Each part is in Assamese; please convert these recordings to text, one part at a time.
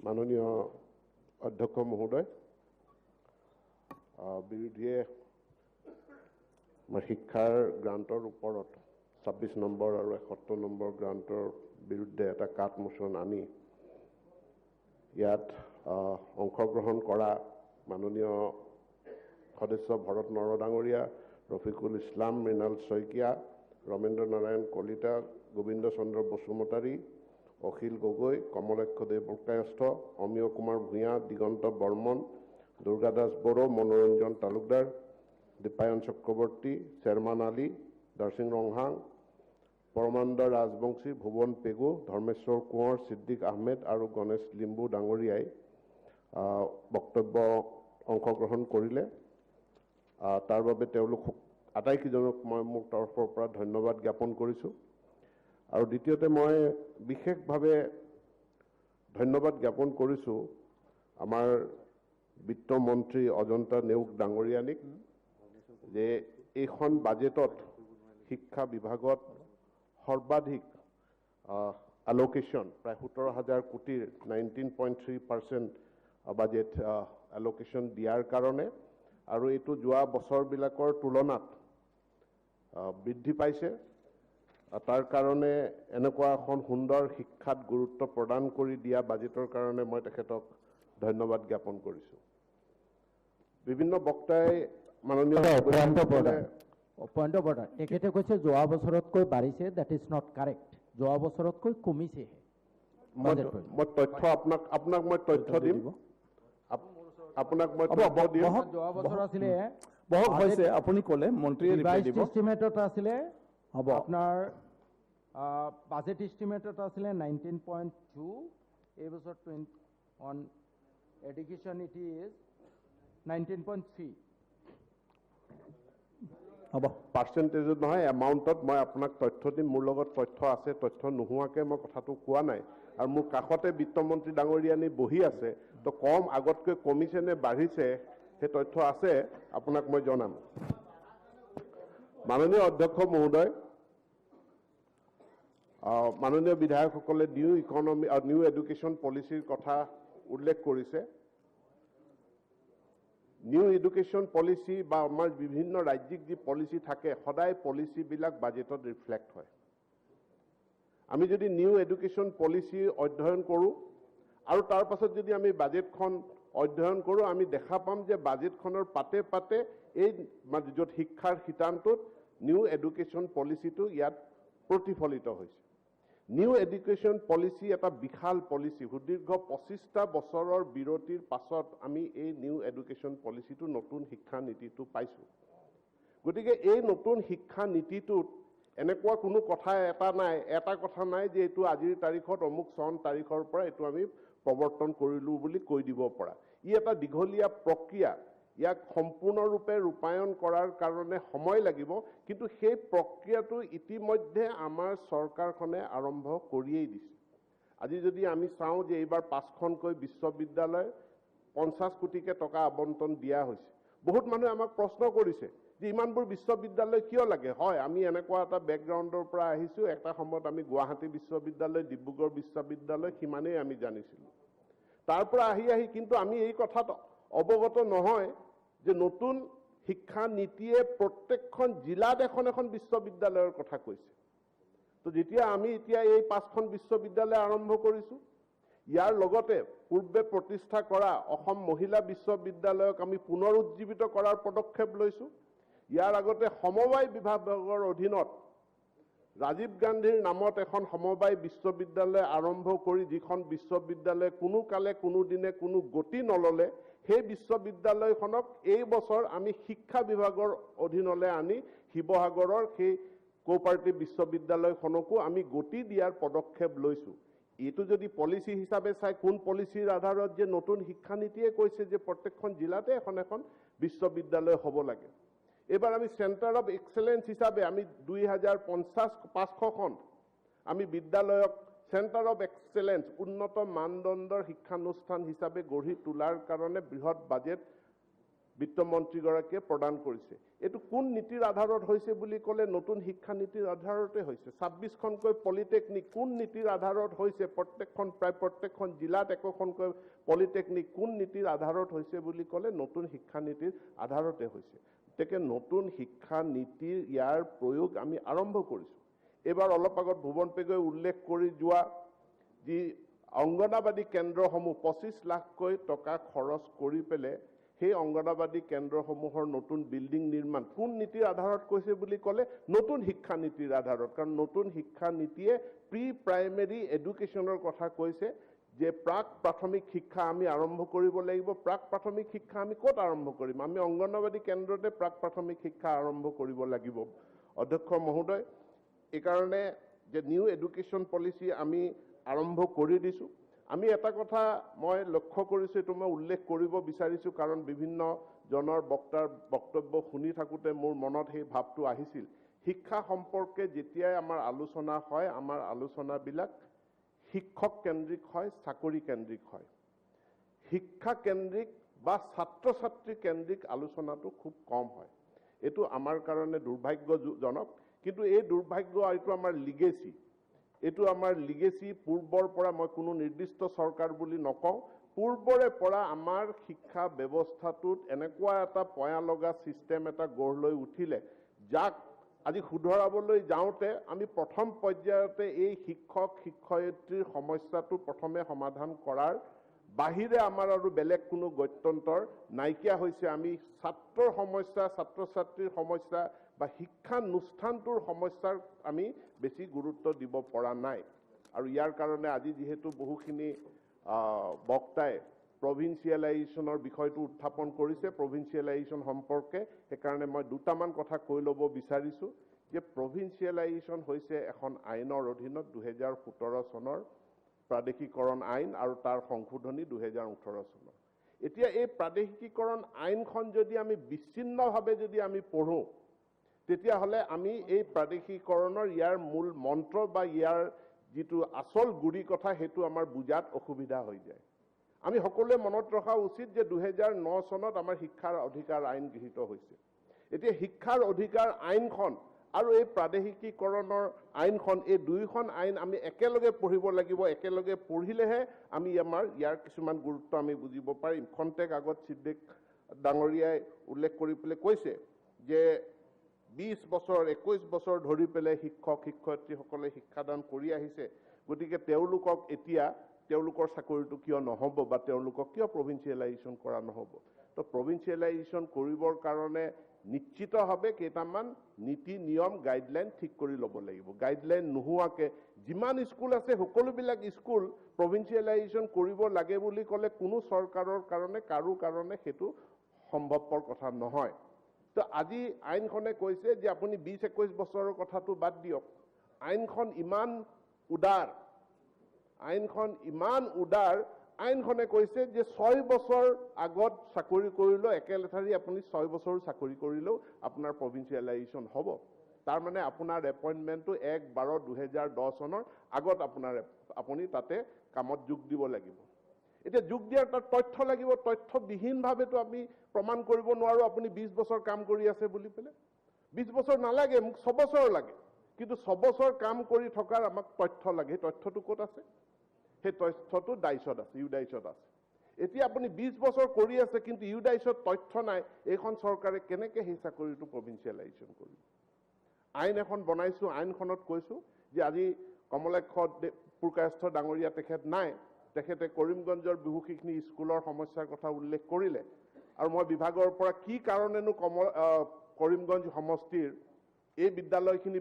মাননীয় অধ্যক্ষ মহোদয়, বিৰোধীয়ে শিক্ষাৰ গ্ৰান্টৰ ওপৰত 26 নম্বৰ আৰু 71 নম্বৰ গ্ৰান্টৰ বিৰুদ্ধে এটা কাট মোচন আনি ইয়াত অংশগ্ৰহণ কৰা মাননীয় সদস্য ভৰত নৰ ডাঙৰীয়া, ৰফিকুল ইছলাম, মৃণাল শইকীয়া, ৰমেন্দ্ৰ নাৰায়ণ কলিতা, গোবিন্দ চন্দ্ৰ বসুমতাৰী, অখিল গগৈ, কমলাক্ষ দেৱকায়স্থ, অমিয় কুমাৰ ভূঞা, দিগন্ত বৰ্মন, দুৰ্গা দাস বড়ো, মনোৰঞ্জন তালুকদাৰ, দীপায়ন চক্ৰৱৰ্তী, চেৰমান আলী, দাৰ্চিং ৰংহাং, পৰমানন্দ ৰাজবংশী, ভুৱন পেগু, ধৰ্মেশ্বৰ কোঁৱৰ, সিদ্দিক আহমেদ আৰু গণেশ লিম্বু ডাঙৰীয়াই বক্তব্য অংশগ্ৰহণ কৰিলে। তাৰ বাবে তেওঁলোক আটাইকেইজনক মই মোৰ তৰফৰ পৰা ধন্যবাদ জ্ঞাপন কৰিছোঁ। আৰু দ্বিতীয়তে মই বিশেষভাৱে ধন্যবাদ জ্ঞাপন কৰিছোঁ আমাৰ বিত্তমন্ত্ৰী অজন্তা নেওগ ডাঙৰীয়ানীক, যে এইখন বাজেটত শিক্ষা বিভাগত সৰ্বাধিক এলোকেশ্যন প্ৰায় 17,000 কোটিৰ 19.3% বাজেট এলোকেশ্যন দিয়াৰ কাৰণে আৰু এইটো যোৱা বছৰবিলাকৰ তুলনাত বৃদ্ধি পাইছে। তাৰ কাৰণে এনেকুৱা এখন সুন্দৰ শিক্ষাত গুৰুত্ব প্ৰদান কৰি দিয়া বাজেটৰ কাৰণে মই তেখেতক ধন্যবাদ জ্ঞাপন কৰিছোঁ। বিভিন্ন বক্তাই মাননীয় পইণ্ট অফ অৰ্ডাৰ, তেখেতে কৈছে যোৱা বছৰতকৈ বাঢ়িছে, দ্যাট ইজ নট কাৰেক্ট, যোৱা বছৰতকৈ কমিছেহে। মই তথ্য আপোনাক মই তথ্য দিম, আপোনাক মই যোৱা বছৰ আছিলে বহুত হৈছে, আপুনি ক'লে মন্ত্ৰীয়ে ৰিপ্লাই দিব। এষ্টিমেটত আছিলে আপোনাৰ বাজেট এষ্টিমেটত আছিলে 19.2, এই বছৰ অন এডুকেশ্যন ইট ইজ 19.3। হ'ব, পাৰ্চেণ্টেজত নহয়, এমাউণ্টত মই আপোনাক তথ্য দিম। মোৰ লগত তথ্য আছে, তথ্য নোহোৱাকৈ মই কথাটো কোৱা নাই। আৰু মোৰ কাষতে বিত্তমন্ত্ৰী ডাঙৰীয়ানী বহি আছে, তো কম আগতকৈ কমিছে নে বাঢ়িছে সেই তথ্য আছে, আপোনাক মই জনাম। মাননীয় অধ্যক্ষ মহোদয়, মাননীয় বিধায়কসকলে নিউ এডুকেশ্যন পলিচিৰ কথা উল্লেখ কৰিছে। নিউ এডুকেশ্যন পলিচি বা আমাৰ বিভিন্ন ৰাজ্যিক যি পলিচি থাকে, সদায় পলিচিবিলাক বাজেটত ৰিফ্লেক্ট হয়। আমি যদি নিউ এডুকেশ্যন পলিচি অধ্যয়ন কৰোঁ আৰু তাৰ পাছত যদি আমি বাজেটখন অধ্যয়ন কৰোঁ, আমি দেখা পাম যে বাজেটখনৰ পাতে পাতে এই য'ত শিক্ষাৰ শিতানটোত নিউ এডুকেশ্যন পলিচিটো ইয়াত প্ৰতিফলিত হৈছে। নিউ এডুকেশ্যন পলিচি এটা বিশাল পলিচি, সুদীৰ্ঘ 25টা বছৰৰ বিৰতিৰ পাছত আমি এই নিউ এডুকেশ্যন পলিচিটো, নতুন শিক্ষা নীতিটো পাইছোঁ। গতিকে এই নতুন শিক্ষা নীতিটোত এনেকুৱা কোনো কথা এটা কথা নাই যে এইটো আজিৰ তাৰিখত অমুক চন তাৰিখৰ পৰা এইটো আমি প্ৰৱৰ্তন কৰিলোঁ বুলি কৈ দিব পৰা। ই এটা দীঘলীয়া প্ৰক্ৰিয়া। ইয়াক সম্পূৰ্ণৰূপে ৰূপায়ণ কৰাৰ কাৰণে সময় লাগিব, কিন্তু সেই প্ৰক্ৰিয়াটো ইতিমধ্যে আমাৰ চৰকাৰখনে আৰম্ভ কৰিয়েই দিছে। আজি যদি আমি চাওঁ যে এইবাৰ 5খনকৈ বিশ্ববিদ্যালয় 50 কোটিকৈ টকা আবণ্টন দিয়া হৈছে। বহুত মানুহে আমাক প্ৰশ্ন কৰিছে যে ইমানবোৰ বিশ্ববিদ্যালয় কিয় লাগে? হয়, আমি এনেকুৱা এটা বেকগ্ৰাউণ্ডৰ পৰা আহিছোঁ, এটা সময়ত আমি গুৱাহাটী বিশ্ববিদ্যালয়, ডিব্ৰুগড় বিশ্ববিদ্যালয় সিমানেই আমি জানিছিলোঁ। তাৰ পৰা আহি কিন্তু আমি এই কথাত অৱগত নহয় যে নতুন শিক্ষা নীতিয়ে প্ৰত্যেকখন জিলাত এখন এখন বিশ্ববিদ্যালয়ৰ কথা কৈছে। তো যেতিয়া আমি এতিয়া এই 5খন বিশ্ববিদ্যালয় আৰম্ভ কৰিছোঁ, ইয়াৰ লগতে পূৰ্বে প্ৰতিষ্ঠা কৰা অসম মহিলা বিশ্ববিদ্যালয়ক আমি পুনৰুজ্জীৱিত কৰাৰ পদক্ষেপ লৈছোঁ। ইয়াৰ আগতে সমবায় বিভাগৰ অধীনত ৰাজীৱ গান্ধীৰ নামত এখন সমবায় বিশ্ববিদ্যালয় আৰম্ভ কৰি, যিখন বিশ্ববিদ্যালয়ে কোনো কালে কোনো দিনে কোনো গতি নললে, সেই বিশ্ববিদ্যালয়খনক এই বছৰ আমি শিক্ষা বিভাগৰ অধীনলৈ আনি শিৱসাগৰৰ সেই কোঅপাৰেটিভ বিশ্ববিদ্যালয়খনকো আমি গতি দিয়াৰ পদক্ষেপ লৈছোঁ। এইটো যদি পলিচি হিচাপে চাই, কোন পলিচিৰ আধাৰত যে নতুন শিক্ষা নীতিয়ে কৈছে যে প্ৰত্যেকখন জিলাতে এখন এখন বিশ্ববিদ্যালয় হ'ব লাগে। এইবাৰ আমি চেণ্টাৰ অফ এক্সেলেঞ্চ হিচাপে আমি 500খন আমি বিদ্যালয়ক চেণ্টাৰ অফ এক্সেলেঞ্চ, উন্নত মানদণ্ডৰ শিক্ষানুষ্ঠান হিচাপে গঢ়ি তোলাৰ কাৰণে বৃহৎ বাজেট বিত্তমন্ত্ৰীগৰাকীয়ে প্ৰদান কৰিছে। এইটো কোন নীতিৰ আধাৰত হৈছে বুলি ক'লে নতুন শিক্ষা নীতিৰ আধাৰতে হৈছে। 26খনকৈ পলিটেকনিক কোন নীতিৰ আধাৰত হৈছে? প্ৰায় প্ৰত্যেকখন জিলাত একোখনকৈ পলিটেকনিক কোন নীতিৰ আধাৰত হৈছে বুলি ক'লে নতুন শিক্ষা নীতিৰ আধাৰতে হৈছে। গতিকে নতুন শিক্ষা নীতিৰ ইয়াৰ প্ৰয়োগ আমি আৰম্ভ কৰিছোঁ। এইবাৰ অলপ আগত ভুৱন পেগুৱে উল্লেখ কৰি যোৱা যি অংগনাবাদী কেন্দ্ৰসমূহ 25 লাখকৈ টকা খৰচ কৰি পেলাই সেই অংগনাবাদী কেন্দ্ৰসমূহৰ নতুন বিল্ডিং নিৰ্মাণ কোন নীতিৰ আধাৰত কৈছে বুলি ক'লে নতুন শিক্ষা নীতিৰ আধাৰত। কাৰণ নতুন শিক্ষা নীতিয়ে প্ৰি প্ৰাইমেৰী এডুকেশ্যনৰ কথা কৈছে যে প্ৰাক প্ৰাথমিক শিক্ষা আমি আৰম্ভ কৰিব লাগিব। প্ৰাক প্ৰাথমিক শিক্ষা আমি ক'ত আৰম্ভ কৰিম? আমি অংগনবাদী কেন্দ্ৰতে প্ৰাক প্ৰাথমিক শিক্ষা আৰম্ভ কৰিব লাগিব। অধ্যক্ষ মহোদয়, এইকাৰণে যে নিউ এডুকেশ্যন পলিচি আমি আৰম্ভ কৰি দিছোঁ। আমি এটা কথা মই লক্ষ্য কৰিছোঁ, এইটো মই উল্লেখ কৰিব বিচাৰিছোঁ, কাৰণ বিভিন্ন জনৰ বক্তাৰ বক্তব্য শুনি থাকোঁতে মোৰ মনত সেই ভাৱটো আহিছিল। শিক্ষা সম্পৰ্কে যেতিয়াই আমাৰ আলোচনা হয়, আমাৰ আলোচনাবিলাক শিক্ষক কেন্দ্ৰিক হয়, চাকৰি কেন্দ্ৰিক হয়। শিক্ষা কেন্দ্ৰিক বা ছাত্ৰ ছাত্ৰী কেন্দ্ৰিক আলোচনাটো খুব কম হয়। এইটো আমাৰ কাৰণে দুৰ্ভাগ্যজনক, কিন্তু এই দুৰ্ভাগ্য এইটো আমাৰ লিগেচি। এইটো আমাৰ লিগেচি পূৰ্বৰ পৰা, মই কোনো নিৰ্দিষ্ট চৰকাৰ বুলি নকওঁ, পূৰ্বৰে পৰা আমাৰ শিক্ষা ব্যৱস্থাটোত এনেকুৱা এটা পয়া লগা ছিষ্টেম এটা গঢ় লৈ উঠিলে, যাক আজি শুধৰাবলৈ যাওঁতে আমি প্ৰথম পৰ্যায়তে এই শিক্ষক শিক্ষয়িত্ৰীৰ সমস্যাটো প্ৰথমে সমাধান কৰাৰ বাহিৰে আমাৰ আৰু বেলেগ কোনো গত্যন্তৰ নাইকিয়া হৈছে। আমি ছাত্ৰৰ সমস্যা, ছাত্ৰ ছাত্ৰীৰ সমস্যা বা শিক্ষানুষ্ঠানটোৰ সমস্যাৰ আমি বেছি গুৰুত্ব দিব পৰা নাই। আৰু ইয়াৰ কাৰণে আজি যিহেতু বহুখিনি বক্তাই প্ৰভিন্সিয়েলাইজেশ্যনৰ বিষয়টো উত্থাপন কৰিছে, প্ৰভিন্সিয়েলাইজেশ্যন সম্পৰ্কে, সেইকাৰণে মই দুটামান কথা কৈ ল'ব বিচাৰিছোঁ যে প্ৰভিন্সিয়েলাইজেশ্যন হৈছে এখন আইনৰ অধীনত 2017 চনৰ প্ৰাদেশিকৰণ আইন আৰু তাৰ সংশোধনী 2018 চনৰ। এতিয়া এই প্ৰাদেশিকীকৰণ আইনখন যদি আমি বিচ্ছিন্নভাৱে যদি আমি পঢ়োঁ, তেতিয়াহ'লে আমি এই প্ৰাদেশিকৰণৰ ইয়াৰ মূল মন্ত্ৰ বা ইয়াৰ যিটো আচল গুৰি কথা সেইটো আমাৰ বুজাত অসুবিধা হৈ যায়। আমি সকলোৱে মনত ৰখা উচিত যে 2009 চনত আমাৰ শিক্ষাৰ অধিকাৰ আইন গৃহীত হৈছে। এতিয়া শিক্ষাৰ অধিকাৰ আইনখন আৰু এই প্ৰাদেশিকীকৰণৰ আইনখন, এই দুয়োখন আইন আমি একেলগে পঢ়িব লাগিব। একেলগে পঢ়িলেহে আমি ইয়াৰ কিছুমান গুৰুত্ব আমি বুজিব পাৰিম। খন্তেক আগত সিদ্দিক ডাঙৰীয়াই উল্লেখ কৰি পেলাই কৈছে যে 20 বছৰ 21 বছৰ ধৰি পেলাই শিক্ষক শিক্ষয়িত্ৰীসকলে শিক্ষাদান কৰি আহিছে। গতিকে তেওঁলোকক এতিয়া তেওঁলোকৰ চাকৰিটো কিয় নহ'ব বা তেওঁলোকক কিয় প্ৰভিন্সিয়েলাইজেশ্যন কৰা নহ'ব? তো প্ৰভিন্সিয়েলাইজেশ্যন কৰিবৰ কাৰণে নিশ্চিতভাৱে কেইটামান নীতি নিয়ম গাইডলাইন ঠিক কৰি ল'ব লাগিব। গাইডলাইন নোহোৱাকৈ যিমান স্কুল আছে সকলোবিলাক স্কুল প্ৰভিন্সিয়েলাইজেশ্যন কৰিব লাগে বুলি ক'লে কোনো চৰকাৰৰ কাৰণে কাৰো কাৰণে সেইটো সম্ভৱপৰ কথা নহয়। তো আজি আইনখনে কৈছে যে আপুনি 20-21 বছৰৰ কথাটো বাদ দিয়ক, আইনখন ইমান উদাৰ, আইনখনে কৈছে যে 6 বছৰ আগত চাকৰি কৰিলেও একেলেঠাৰি আপুনি 6 বছৰ চাকৰি কৰিলেও আপোনাৰ প্ৰভিন্সিয়েলাইজেশ্যন হ'ব। তাৰমানে আপোনাৰ এপইণ্টমেণ্টটো 1/12/2010 চনৰ আগত আপুনি তাতে কামত যোগ দিব লাগিব। এতিয়া যোগ দিয়াৰ তাত তথ্য লাগিব। তথ্যবিহীনভাৱেতো আমি প্ৰমাণ কৰিব নোৱাৰোঁ আপুনি 20 বছৰ কাম কৰি আছে বুলি পেলাই। 20 বছৰ নালাগে, মোক 6 বছৰ লাগে, কিন্তু 6 বছৰ কাম কৰি থকাৰ আমাক তথ্য লাগে। সেই তথ্যটো ক'ত আছে? সেই তথ্যটো ডাইচত আছে, ইউডাইচত আছে। এতিয়া আপুনি 20 বছৰ কৰি আছে কিন্তু ইউডাইচত তথ্য নাই, এইখন চৰকাৰে কেনেকৈ সেই চাকৰিটো প্ৰভিন্সিয়েলাইজেশ্যন কৰিব? আইন এখন বনাইছোঁ, আইনখনত কৈছোঁ যে আজি কমলাক্ষ পুৰকায়স্থ ডাঙৰীয়া তেখেত নাই, তেখেতে কৰিমগঞ্জৰ বহুখিনি স্কুলৰ সমস্যাৰ কথা উল্লেখ কৰিলে। আৰু মই বিভাগৰ পৰা কি কাৰণেনো কৰিমগঞ্জ সমষ্টিৰ এই বিদ্যালয়খিনি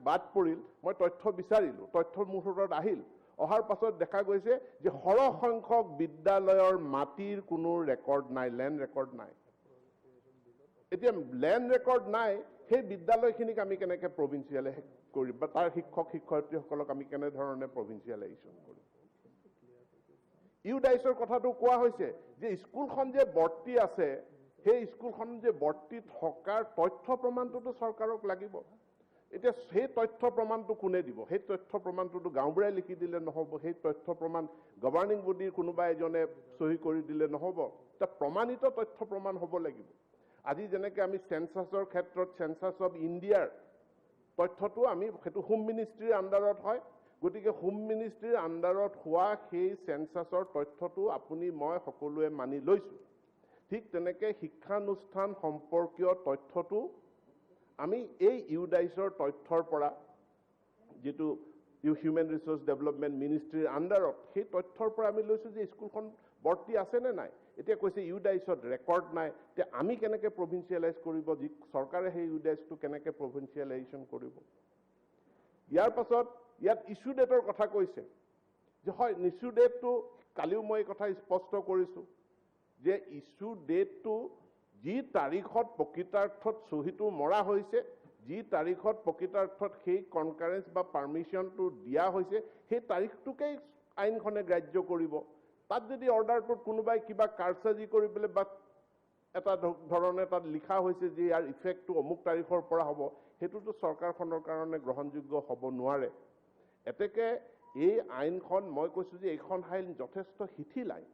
বাদ পৰিল মই তথ্য বিচাৰিলোঁ। তথ্য মোৰ ওচৰত আহিল। অহাৰ পাছত দেখা গৈছে যে সৰহ সংখ্যক বিদ্যালয়ৰ মাটিৰ কোনো ৰেকৰ্ড নাই, লেণ্ড ৰেকৰ্ড নাই। এতিয়া লেণ্ড ৰেকৰ্ড নাই, সেই বিদ্যালয়খিনিক আমি কেনেকৈ প্ৰভিন্সিয়েলাইজ কৰিম বা তাৰ শিক্ষক শিক্ষয়িত্ৰীসকলক আমি কেনেধৰণে প্ৰভিন্সিয়েলাইজেশ্যন কৰিম? ইউডাইচৰ কথাটো কোৱা হৈছে যে স্কুলখন যে বৰ্তি আছে, সেই স্কুলখন যে বৰ্তি থকাৰ তথ্য প্ৰমাণটোতো চৰকাৰক লাগিব। এতিয়া সেই তথ্য প্ৰমাণটো কোনে দিব? সেই তথ্য প্ৰমাণটোতো গাঁওবুঢ়াই লিখি দিলে নহ'ব। সেই তথ্য প্ৰমাণ গভাৰ্ণিং বডিৰ কোনোবা এজনে চহী কৰি দিলে নহ'ব। এটা প্ৰমাণিত তথ্য প্ৰমাণ হ'ব লাগিব। আজি যেনেকৈ আমি চেঞ্চাছৰ ক্ষেত্ৰত চেঞ্চাছ অফ ইণ্ডিয়াৰ তথ্যটো আমি সেইটো হোম মিনিষ্ট্ৰীৰ আণ্ডাৰত হয় গতিকে হোম মিনিষ্ট্ৰীৰ আণ্ডাৰত হোৱা সেই চেঞ্চাছৰ তথ্যটো আপুনি মই সকলোৱে মানি লৈছোঁ ঠিক তেনেকৈ শিক্ষানুষ্ঠান সম্পৰ্কীয় তথ্যটো আমি এই ইউডাইছৰ তথ্যৰ পৰা যেটো হিউম্যান ৰিসোৰ্স ডেভেলপমেন্ট মিনিষ্ট্ৰীৰ আণ্ডাৰত সেই তথ্যৰ পৰা আমি লৈছোঁ যে স্কুলখন বৰ্তি আছে নে নাই এতিয়া কৈছে ইউডাইছত ৰেকৰ্ড নাই তে আমি কেনেকৈ প্ৰভিন্সিয়েলাইজ কৰিব যি চৰকাৰে সেই ইউডাইছটো কেনেকৈ প্ৰভিন্সিয়েলাইজেশ্যন কৰিব ইয়াৰ পাছত ইয়াত ইস্যু ডেটৰ কথা কৈছে যে হয় ইস্যু ডেটটো কালিও মই কথা স্পষ্ট কৰিছোঁ যে ইস্যু ডেটটো যি তাৰিখত প্ৰকৃতাৰ্থত চহীটো মৰা হৈছে যি তাৰিখত প্ৰকৃতাৰ্থত সেই কনকাৰেন্স বা পাৰমিশনটো দিয়া হৈছে সেই তাৰিখটোকেই আইনখনে গ্ৰাহ্য কৰিব তাত যদি অৰ্ডাৰটোত কোনোবাই কিবা কাৰসাজি কৰি পেলাই বা এটা ধৰণে তাত লিখা হৈছে যে ইয়াৰ ইফেক্টটো অমুক তাৰিখৰ পৰা হ'ব হেতুটো চৰকাৰখনৰ কাৰণে গ্ৰহণযোগ্য হ'ব নোৱাৰে এতেকে এই আইনখন মই কৈছো যে এইখন আইন যথেষ্ট শিথিল আইন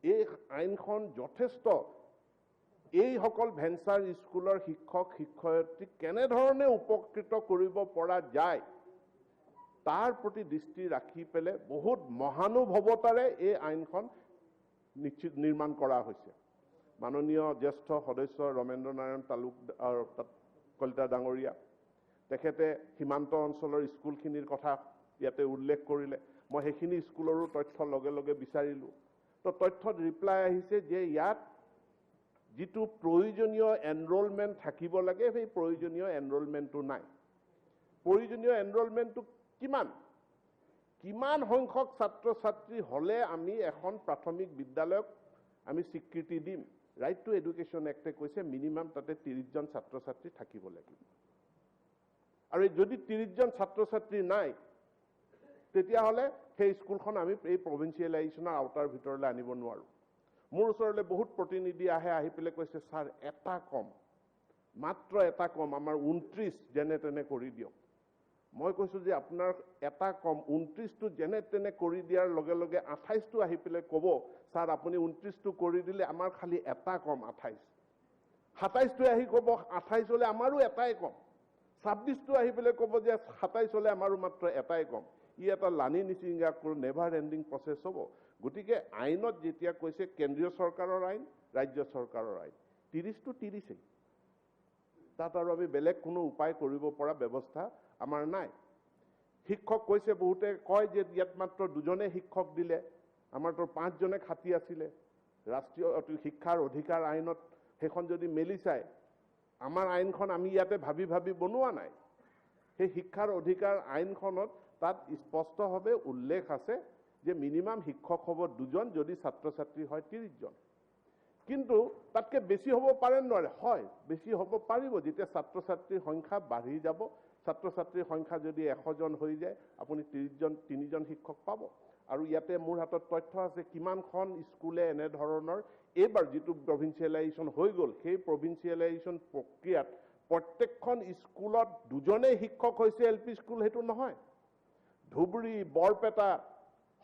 এই আইনখন যথেষ্ট এই সকল ভেঞ্চাৰ স্কুলৰ শিক্ষক শিক্ষয়িত্ৰী কেনে ধৰণে উপকৃত কৰিব পৰা যায় তাৰ প্ৰতি দৃষ্টি ৰাখি পেলে বহুত মহানুভৱতাৰে এই আইনখন নিশ্চিত নিৰ্মাণ কৰা হৈছে মাননীয় জ্যেষ্ঠ সদস্য ৰমেন্দ্ৰ নাৰায়ণ তালুকদাৰ কলিতা ডাঙৰীয়া তেখেতে সীমান্ত অঞ্চলৰ স্কুলখিনিৰ কথা ইয়াতে উল্লেখ কৰিলে মই সেইখিনি স্কুলৰো তথ্য লগে লগে বিচাৰিলোঁ তো তথ্যত ৰিপ্লাই আহিছে যে ইয়াত যিটো প্ৰয়োজনীয় এনৰোলমেন্ট থাকিব লাগে সেই প্ৰয়োজনীয় এনৰোলমেন্টটো নাই প্ৰয়োজনীয় এনৰোলমেন্টটো কিমান সংখ্যক ছাত্ৰ ছাত্ৰী হলে আমি এখন প্ৰাথমিক বিদ্যালয়ক আমি স্বীকৃতি দিম ৰাইট টু এডুকেশ্যন এক্টে কৈছে মিনিমাম তাতে 30 জন ছাত্ৰ ছাত্ৰী থাকিব লাগিব আৰু যদি 30 জন ছাত্ৰ ছাত্ৰী নাই তেতিয়া হলে সেই স্কুলখন আমি এই প্ৰভিন্সিয়েলাইজেশ্যনৰ আওতাৰ ভিতৰলৈ আনিব নোৱাৰো মোৰ ওচৰলৈ বহুত প্ৰতিনিধি আহি পেলে কৈছে স্যাৰ এটা কম মাত্ৰ এটা কম আমাৰ 29 যেনে তেনে কৰি দিয়ক মই কৈছো যে আপোনাৰ এটা কম 29 টো যেনে তেনে কৰি দিয়াৰ লগে লগে 28 টো আহি পেলে ক'ব স্যাৰ আপুনি 29 টো কৰি দিলে আমাৰ খালি এটা কম 28 27 টো আহি ক'ব 28 হলে আমাৰো এটাই কম 26 টো আহি পেলে ক'ব যে 27 হলে আমাৰো মাত্ৰ এটাই কম ই এটা লানি নিচিঙ্গা কৰি নেভাৰ এন্ডিং প্ৰসেস হ'ব গতিকে আইনত যেতিয়া কৈছে কেন্দ্ৰীয় চৰকাৰৰ আইন ৰাজ্য চৰকাৰৰ আইন 30 টো 30 তাত আৰু আমি বেলেগ কোনো উপায় কৰিব পৰা ব্যৱস্থা আমাৰ নাই শিক্ষক কৈছে বহুতে কয় যে ইয়াত মাত্ৰ দুজনে শিক্ষক দিলে আমাৰটো 5 জনে খাতি আছিলে ৰাষ্ট্ৰীয় শিক্ষাৰ অধিকাৰ আইনত সেইখন যদি মেলি চাই আমাৰ আইনখন আমি ইয়াতে ভাবি বনোৱা নাই সেই শিক্ষাৰ অধিকাৰ আইনখনত তাত স্পষ্টভাৱে উল্লেখ আছে যে মিনিমাম শিক্ষক হ'ব দুজন যদি ছাত্ৰ ছাত্ৰী হয় 30 জন কিন্তু তাতকে বেছি হ'ব পাৰে নোৱাৰে হয় বেছি হ'ব পাৰিব যেতিয়া ছাত্ৰ ছাত্ৰীৰ সংখ্যা বাঢ়ি যাব ছাত্ৰ ছাত্ৰীৰ সংখ্যা যদি 100 জন হৈ যায় আপুনি 3 জন শিক্ষক পাব আৰু ইয়াতে মোৰ হাতত তথ্য আছে কিমানখন স্কুলে এনে ধৰণৰ এবাৰ যেটো প্ৰভিন্সিয়েলাইজেশ্যন হৈ গল সেই প্ৰভিন্সিয়েলাইজেশ্যন প্ৰক্ৰিয়াত প্ৰত্যেকখন স্কুলত দুজনে শিক্ষক হৈছে এলপি স্কুল হেতু নহয় ধুবুৰী বৰপেটা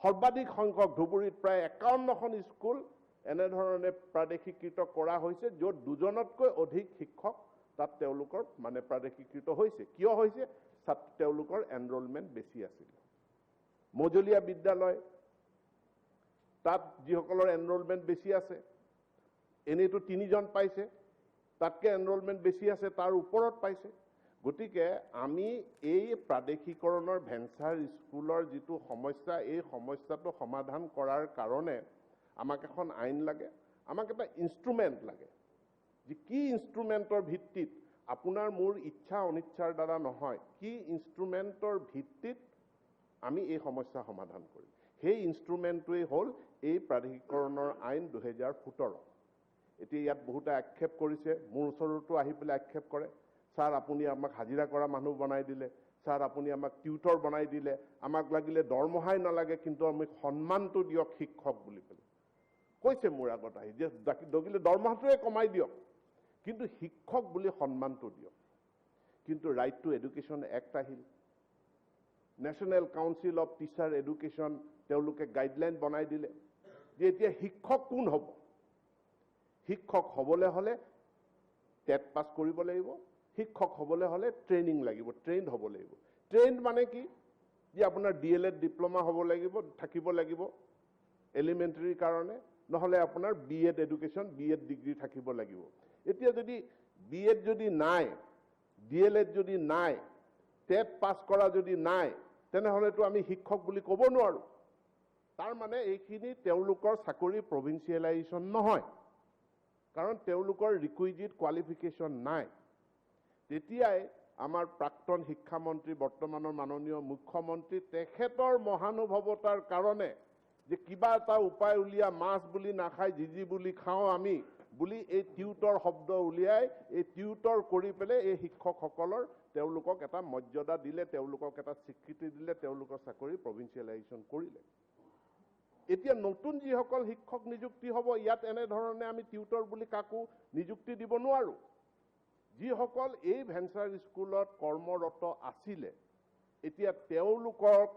সৰ্বাধিক সংখ্যক ধুবুৰীত প্ৰায় 51খন স্কুল এনে ধৰণে প্ৰাদেশিকৃত কৰা হৈছে য'ত দুজনতকৈ অধিক শিক্ষক তাত তেওঁলোকৰ মানে প্ৰাদেশিকৃত হৈছে কিয় হৈছে তেওঁলোকৰ এনৰোলমেন্ট বেছি আছিল মজলীয়া বিদ্যালয় তাত যিসকলৰ এনৰোলমেন্ট বেছি আছে এনেটো 3 জন পাইছে তাতকে এনৰোলমেন্ট বেছি আছে তাৰ ওপৰত পাইছে গতিকে আমি এই প্ৰাদেশিকৰণৰ ভেঞ্চাৰ স্কুলৰ যিটো সমস্যা এই সমস্যাটো সমাধান কৰাৰ কাৰণে আমাক এখন আইন লাগে আমাক এটা ইনস্ট্ৰুমেন্ট লাগে যে কি ইনস্ট্ৰুমেন্টৰ ভিত্তিত আপোনাৰ মোৰ ইচ্ছা অনিচ্ছাৰ দ্বাৰা নহয় কি ইনস্ট্ৰুমেন্টৰ ভিত্তিত আমি এই সমস্যা সমাধান কৰিম সেই ইনস্ট্ৰুমেন্টটোই হ'ল এই প্ৰাদেশিকৰণৰ আইন 2017 এতিয়া ইয়াত বহুতে আক্ষেপ কৰিছে মোৰ ওচৰতো আহি পেলাই আক্ষেপ কৰে স্যাৰ আপুনি আমাক হাজিৰা কৰা মানুহ বনাই দিলে স্যাৰ আপুনি আমাক টিউটৰ বনাই দিলে আমাক লাগিলে দৰমহাই নালাগে কিন্তু আমি সন্মানটো দিয়ক শিক্ষক বুলি পেলাই কৈছে মোৰ আগত আহি যে দগিলে দৰমহাটোৱে কমাই দিয়ক কিন্তু শিক্ষক বুলি সন্মানটো দিয়ক কিন্তু ৰাইট টু এডুকেশ্যন এক্ট আহিল national council of teacher education তেওঁলোকে গাইডলাইন বনাই দিলে যে এতিয়া শিক্ষক কোন হ'ব শিক্ষক হ'বলৈ হলে টেট পাছ কৰিব লাগিব, শিক্ষক হ'বলৈ হ'লে ট্ৰেইনিং লাগিব, ট্ৰেইনড হ'ব লাগিব। ট্ৰেইনড মানে কি, যে আপোনাৰ DLED ডিপ্ল'মা হ'ব লাগিব, থাকিব লাগিব এলিমেণ্টাৰীৰ কাৰণে, নহ'লে আপোনাৰ BEd এডুকেশ্যন, BEd ডিগ্ৰী থাকিব লাগিব। এতিয়া যদি BEd যদি নাই, DLED যদি নাই, টেট পাছ কৰা যদি নাই, তেনেহ'লেতো আমি শিক্ষক বুলি ক'ব নোৱাৰোঁ। তাৰ মানে এইখিনি তেওঁলোকৰ চাকৰি প্ৰভিন্সিয়েলাইজেশ্যন নহয়, কাৰণ তেওঁলোকৰ ৰিকুইজিট কোৱালিফিকেশ্যন নাই। তেতিয়াই আমাৰ প্ৰাক্তন শিক্ষামন্ত্ৰী, বৰ্তমানৰ মাননীয় মুখ্যমন্ত্ৰী, তেখেতৰ মহানুভৱতাৰ কাৰণে যে কিবা এটা উপায় উলিয়া, মাছ বুলি নাখায়, জিজি বুলি খাওঁ আমি বুলি এই টিউটৰ শব্দ উলিয়াই, এই টিউটৰ কৰি পেলাই এই শিক্ষকসকলৰ তেওঁলোকক এটা মৰ্যাদা দিলে, তেওঁলোকক এটা স্বীকৃতি দিলে, তেওঁলোকৰ চাকৰি প্ৰভিন্সিয়েলাইজেশ্যন কৰিলে। এতিয়া নতুন যিসকল শিক্ষক নিযুক্তি হ'ব, ইয়াত এনেধৰণে আমি টিউটৰ বুলি কাকো নিযুক্তি দিব নোৱাৰোঁ। যিসকল এই ভেঞ্চাৰ স্কুলত কৰ্মৰত আছিলে, এতিয়া তেওঁলোকক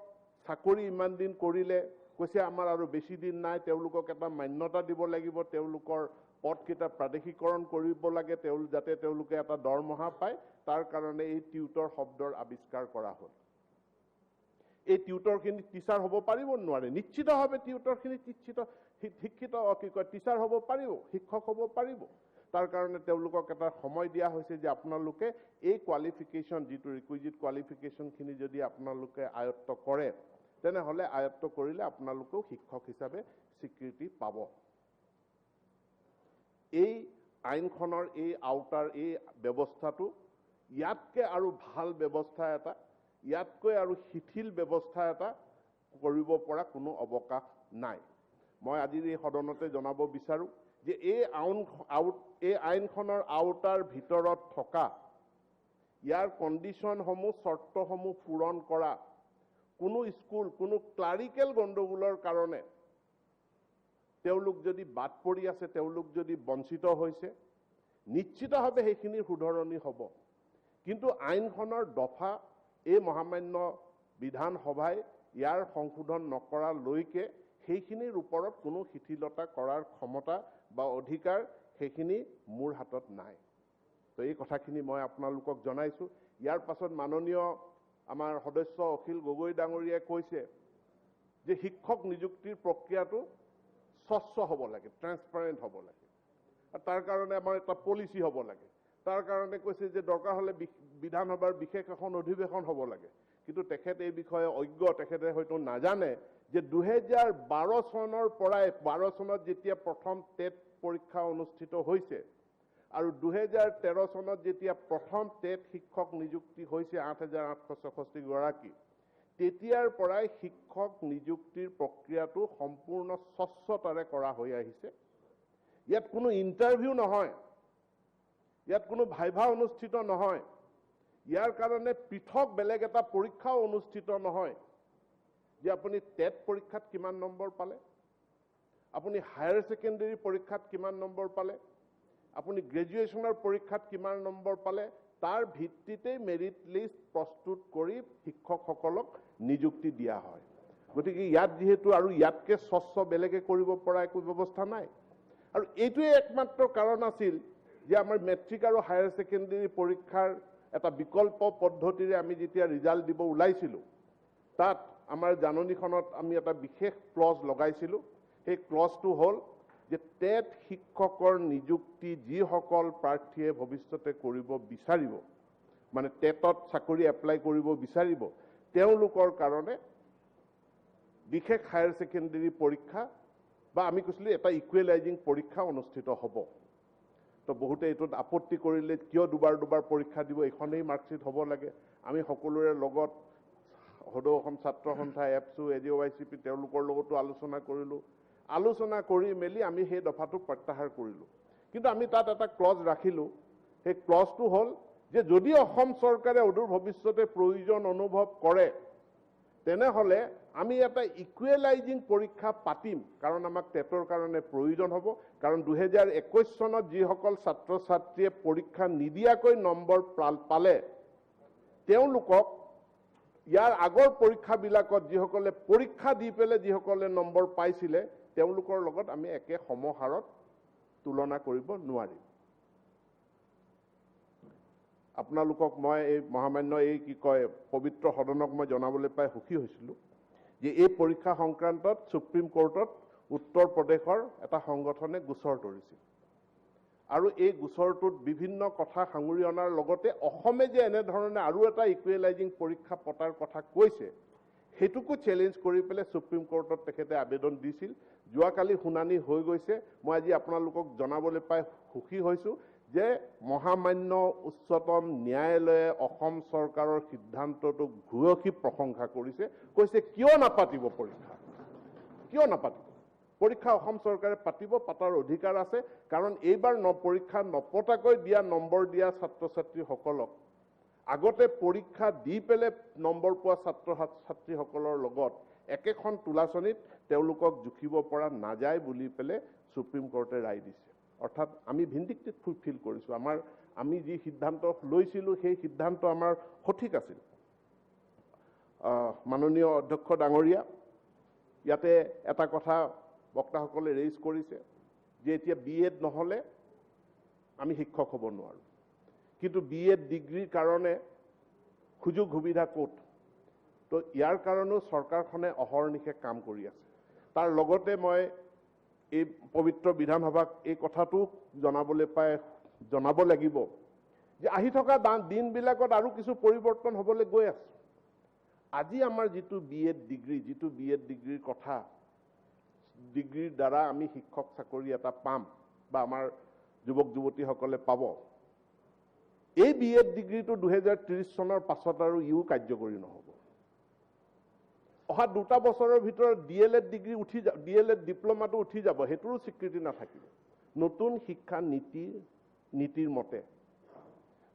চাকৰি ইমান দিন কৰিলে, কৈছে আমাৰ আৰু বেছি দিন নাই, তেওঁলোকক এটা মান্যতা দিব লাগিব, তেওঁলোকৰ পদকেইটা প্ৰাদেশিকৰণ কৰিব লাগে, যাতে তেওঁলোকে এটা দৰমহা পায়, তাৰ কাৰণে এই টিউটৰ শব্দৰ আৱিষ্কাৰ কৰা হ'ল। এই টিউটৰখিনি টিচাৰ হ'ব পাৰিব নোৱাৰে? নিশ্চিতভাৱে টিউটৰখিনি শিক্ষিত টিচাৰ হ'ব পাৰিব, শিক্ষক হ'ব পাৰিব। তাৰ কাৰণে তেওঁলোকক এটা সময় দিয়া হৈছে যে আপোনালোকে এই কোৱালিফিকেশ্যন, যিটো ৰিকুইজিট কোৱালিফিকেশ্যনখিনি যদি আপোনালোকে আয়ত্ত কৰে, তেনেহ'লে আয়ত্ত কৰিলে আপোনালোকেও শিক্ষক হিচাপে স্বীকৃতি পাব। এই আইনখনৰ এই আওতাৰ এই ব্যৱস্থাটো ইয়াতকৈ আৰু ভাল ব্যৱস্থা এটা, ইয়াতকৈ আৰু শিথিল ব্যৱস্থা এটা কৰিব পৰা কোনো অৱকাশ নাই। মই আজিৰ এই সদনতে জনাব বিচাৰোঁ যে এই আইনখনৰ আওতাৰ ভিতৰত থকা ইয়াৰ কণ্ডিশ্যনসমূহ, চৰ্তসমূহ পূৰণ কৰা কোনো স্কুল, কোনো ক্লাৰিকেল গণ্ডগোলৰ কাৰণে তেওঁলোক যদি বাদ পৰি আছে, তেওঁলোক যদি বঞ্চিত হৈছে, নিশ্চিতভাৱে সেইখিনিৰ শুধৰণি হ'ব। কিন্তু আইনখনৰ দফা এই মহামান্য বিধানসভাই ইয়াৰ সংশোধন নকৰালৈকে সেইখিনিৰ ওপৰত কোনো শিথিলতা কৰাৰ ক্ষমতা বা অধিকাৰ সেইখিনি মোৰ হাতত নাই। তো এই কথাখিনি মই আপোনালোকক জনাইছোঁ। ইয়াৰ পাছত মাননীয় আমাৰ সদস্য অখিল গগৈ ডাঙৰীয়াই কৈছে যে শিক্ষক নিযুক্তিৰ প্ৰক্ৰিয়াটো স্বচ্ছ হ'ব লাগে, ট্ৰেন্সপাৰেণ্ট হ'ব লাগে, আৰু তাৰ কাৰণে আমাৰ এটা পলিচি হ'ব লাগে। তাৰ কাৰণে কৈছে যে দৰকাৰ হ'লে বিধানসভাৰ বিশেষ এখন অধিৱেশন হ'ব লাগে। কিন্তু তেখেত এই বিষয়ে অজ্ঞ, তেখেতে হয়তো নাজানে যে 2012 চনৰ পৰাই 12 চনত যেতিয়া প্ৰথম টেট পৰীক্ষা অনুষ্ঠিত হৈছে আৰু 2013 চনত যেতিয়া প্ৰথম টেট শিক্ষক নিযুক্তি হৈছে 8,866 গৰাকী, তেতিয়াৰ পৰাই শিক্ষক নিযুক্তিৰ প্ৰক্ৰিয়াটো সম্পূৰ্ণ স্বচ্ছতাৰে কৰা হৈ আহিছে। ইয়াত কোনো ইণ্টাৰভিউ নহয়, ইয়াত কোনো ভাইভা অনুষ্ঠিত নহয়, ইয়াৰ কাৰণে পৃথক বেলেগ এটা পৰীক্ষাও অনুষ্ঠিত নহয় যে আপুনি টেট পৰীক্ষাত কিমান নম্বৰ পালে, আপুনি হায়াৰ ছেকেণ্ডেৰী পৰীক্ষাত কিমান নম্বৰ পালে, আপুনি গ্ৰেজুৱেশ্যনৰ পৰীক্ষাত কিমান নম্বৰ পালে, তাৰ ভিত্তিতেই মেৰিট লিষ্ট প্ৰস্তুত কৰি শিক্ষকসকলক নিযুক্তি দিয়া হয়। গতিকে ইয়াত যিহেতু আৰু ইয়াতকৈ স্বচ্ছ বেলেগে কৰিব পৰা একো ব্যৱস্থা নাই। আৰু এইটোৱে একমাত্ৰ কাৰণ আছিল যে আমাৰ মেট্ৰিক আৰু হায়াৰ ছেকেণ্ডেৰী পৰীক্ষাৰ এটা বিকল্প পদ্ধতিৰে আমি যেতিয়া ৰিজাল্ট দিব ওলাইছিলোঁ, তাত আমাৰ জাননীখনত আমি এটা বিশেষ ক্লজ লগাইছিলোঁ। সেই ক্লজটো হ'ল যে টেট শিক্ষকৰ নিযুক্তি যিসকল প্ৰাৰ্থীয়ে ভৱিষ্যতে কৰিব বিচাৰিব, মানে টেটত চাকৰি এপ্লাই কৰিব বিচাৰিব, তেওঁলোকৰ কাৰণে বিশেষ হায়াৰ ছেকেণ্ডেৰী পৰীক্ষা বা আমি কৈছিলোঁ এটা ইকুৱেলাইজিং পৰীক্ষা অনুষ্ঠিত হ'ব। তো বহুতে এইটোত আপত্তি কৰিলে, কিয় দুবাৰ পৰীক্ষা দিব, এইখনেই মাৰ্কশ্বিট হ'ব লাগে। আমি সকলোৰে লগত সদৌ অসম ছাত্ৰ সন্থা, এপছু, AJYCP তেওঁলোকৰ লগতো আলোচনা কৰিলোঁ। আলোচনা কৰি মেলি আমি সেই দফাটোক প্ৰত্যাহাৰ কৰিলোঁ। কিন্তু আমি তাত এটা ক্লজ ৰাখিলোঁ। সেই ক্লজটো হ'ল যে যদি অসম চৰকাৰে অদূৰ ভৱিষ্যতে প্ৰয়োজন অনুভৱ কৰে, তেনেহ'লে আমি এটা ইকুৱেলাইজিং পৰীক্ষা পাতিম, কাৰণ আমাক টেটৰ কাৰণে প্ৰয়োজন হ'ব। কাৰণ 2021 চনত যিসকল ছাত্ৰ ছাত্ৰীয়ে পৰীক্ষা নিদিয়াকৈ নম্বৰ পালে, তেওঁলোকক ইয়াৰ আগৰ পৰীক্ষাবিলাকত যিসকলে পৰীক্ষা দি পেলাই যিসকলে নম্বৰ পাইছিলে, তেওঁলোকৰ লগত আমি একে সমহাৰত তুলনা কৰিব নোৱাৰিম। আপোনালোকক মই এই মহামান্য এই কি কয় পবিত্ৰ সদনক মই জনাবলৈ পাই সুখী হৈছিলোঁ যে এই পৰীক্ষা সংক্ৰান্তত সুপ্ৰিম কোৰ্টত উত্তৰ প্ৰদেশৰ এটা সংগঠনে গোচৰ তৰিছিল আৰু এই গোচৰটোত বিভিন্ন কথা সাঙুৰি অনাৰ লগতে অসমে যে এনেধৰণে আৰু এটা ইকুৱেলাইজিং পৰীক্ষা পতাৰ কথা কৈছে সেইটোকো চ্যালেঞ্জ কৰি পেলাই সুপ্ৰিম কোৰ্টত তেখেতে আবেদন দিছিল যোৱাকালি শুনানি হৈ গৈছে মই আজি আপোনালোকক জনাবলৈ পাই সুখী হৈছোঁ যে মহামান্য উচ্চতম ন্যায়ালয়ে অসম চৰকাৰৰ সিদ্ধান্তটোক ভূয়সী প্ৰশংসা কৰিছে কৈছে কিয় নাপাতিব পৰীক্ষা অসম চৰকাৰে পাতাৰ অধিকাৰ আছে কাৰণ এইবাৰ পৰীক্ষা নপতাকৈ দিয়া নম্বৰ দিয়া ছাত্ৰ ছাত্ৰীসকলক আগতে পৰীক্ষা দি পেলে নম্বৰ পোৱা ছাত্ৰ ছাত্ৰীসকলৰ লগত একেখন তুলাচনীত তেওঁলোকক জুখিব পৰা নাযায় বুলি পেলে সুপ্ৰিম কোৰ্টে ৰায় দিছে অৰ্থাৎ আমি ভিন্ডিক্টেড ফিল কৰিছোঁ আমি যি সিদ্ধান্ত লৈছিলোঁ সেই সিদ্ধান্ত আমাৰ সঠিক আছিল মাননীয় অধ্যক্ষ ডাঙৰীয়া ইয়াতে এটা কথা বক্তাসকলে ৰেইজ কৰিছে যে এতিয়া বিএড নহলে আমি শিক্ষক হ'ব নোৱাৰোঁ কিন্তু বিএড ডিগ্ৰীৰ কাৰণে সুযোগ সুবিধা ক'ত তো ইয়াৰ কাৰণেও চৰকাৰখনে অহৰ্নিশে কাম কৰি আছে তাৰ লগতে মই এই পবিত্ৰ বিধানসভাক এই কথাটো জনাব লাগিব যে আহি থকা দিনবিলাকত আৰু কিছু পৰিৱৰ্তন হ'বলৈ গৈ আছে আজি আমাৰ যিটো বিএড ডিগ্ৰীৰ কথা ডিগ্ৰীৰ দ্বাৰা আমি শিক্ষক চাকৰি এটা পাম বা আমাৰ যুৱক যুৱতীসকলে পাব এই বিএড ডিগ্ৰীটো 2030 চনৰ পাছত আৰু কাৰ্যকৰী নহ'ব অহা 2 বছৰৰ ভিতৰত ডিএলএড ডিগ্ৰী ডিএলএড ডিপ্লোমাটো উঠি যাব হেতুৰো স্বীকৃতি নাথাকিব নতুন শিক্ষা নীতিৰ মতে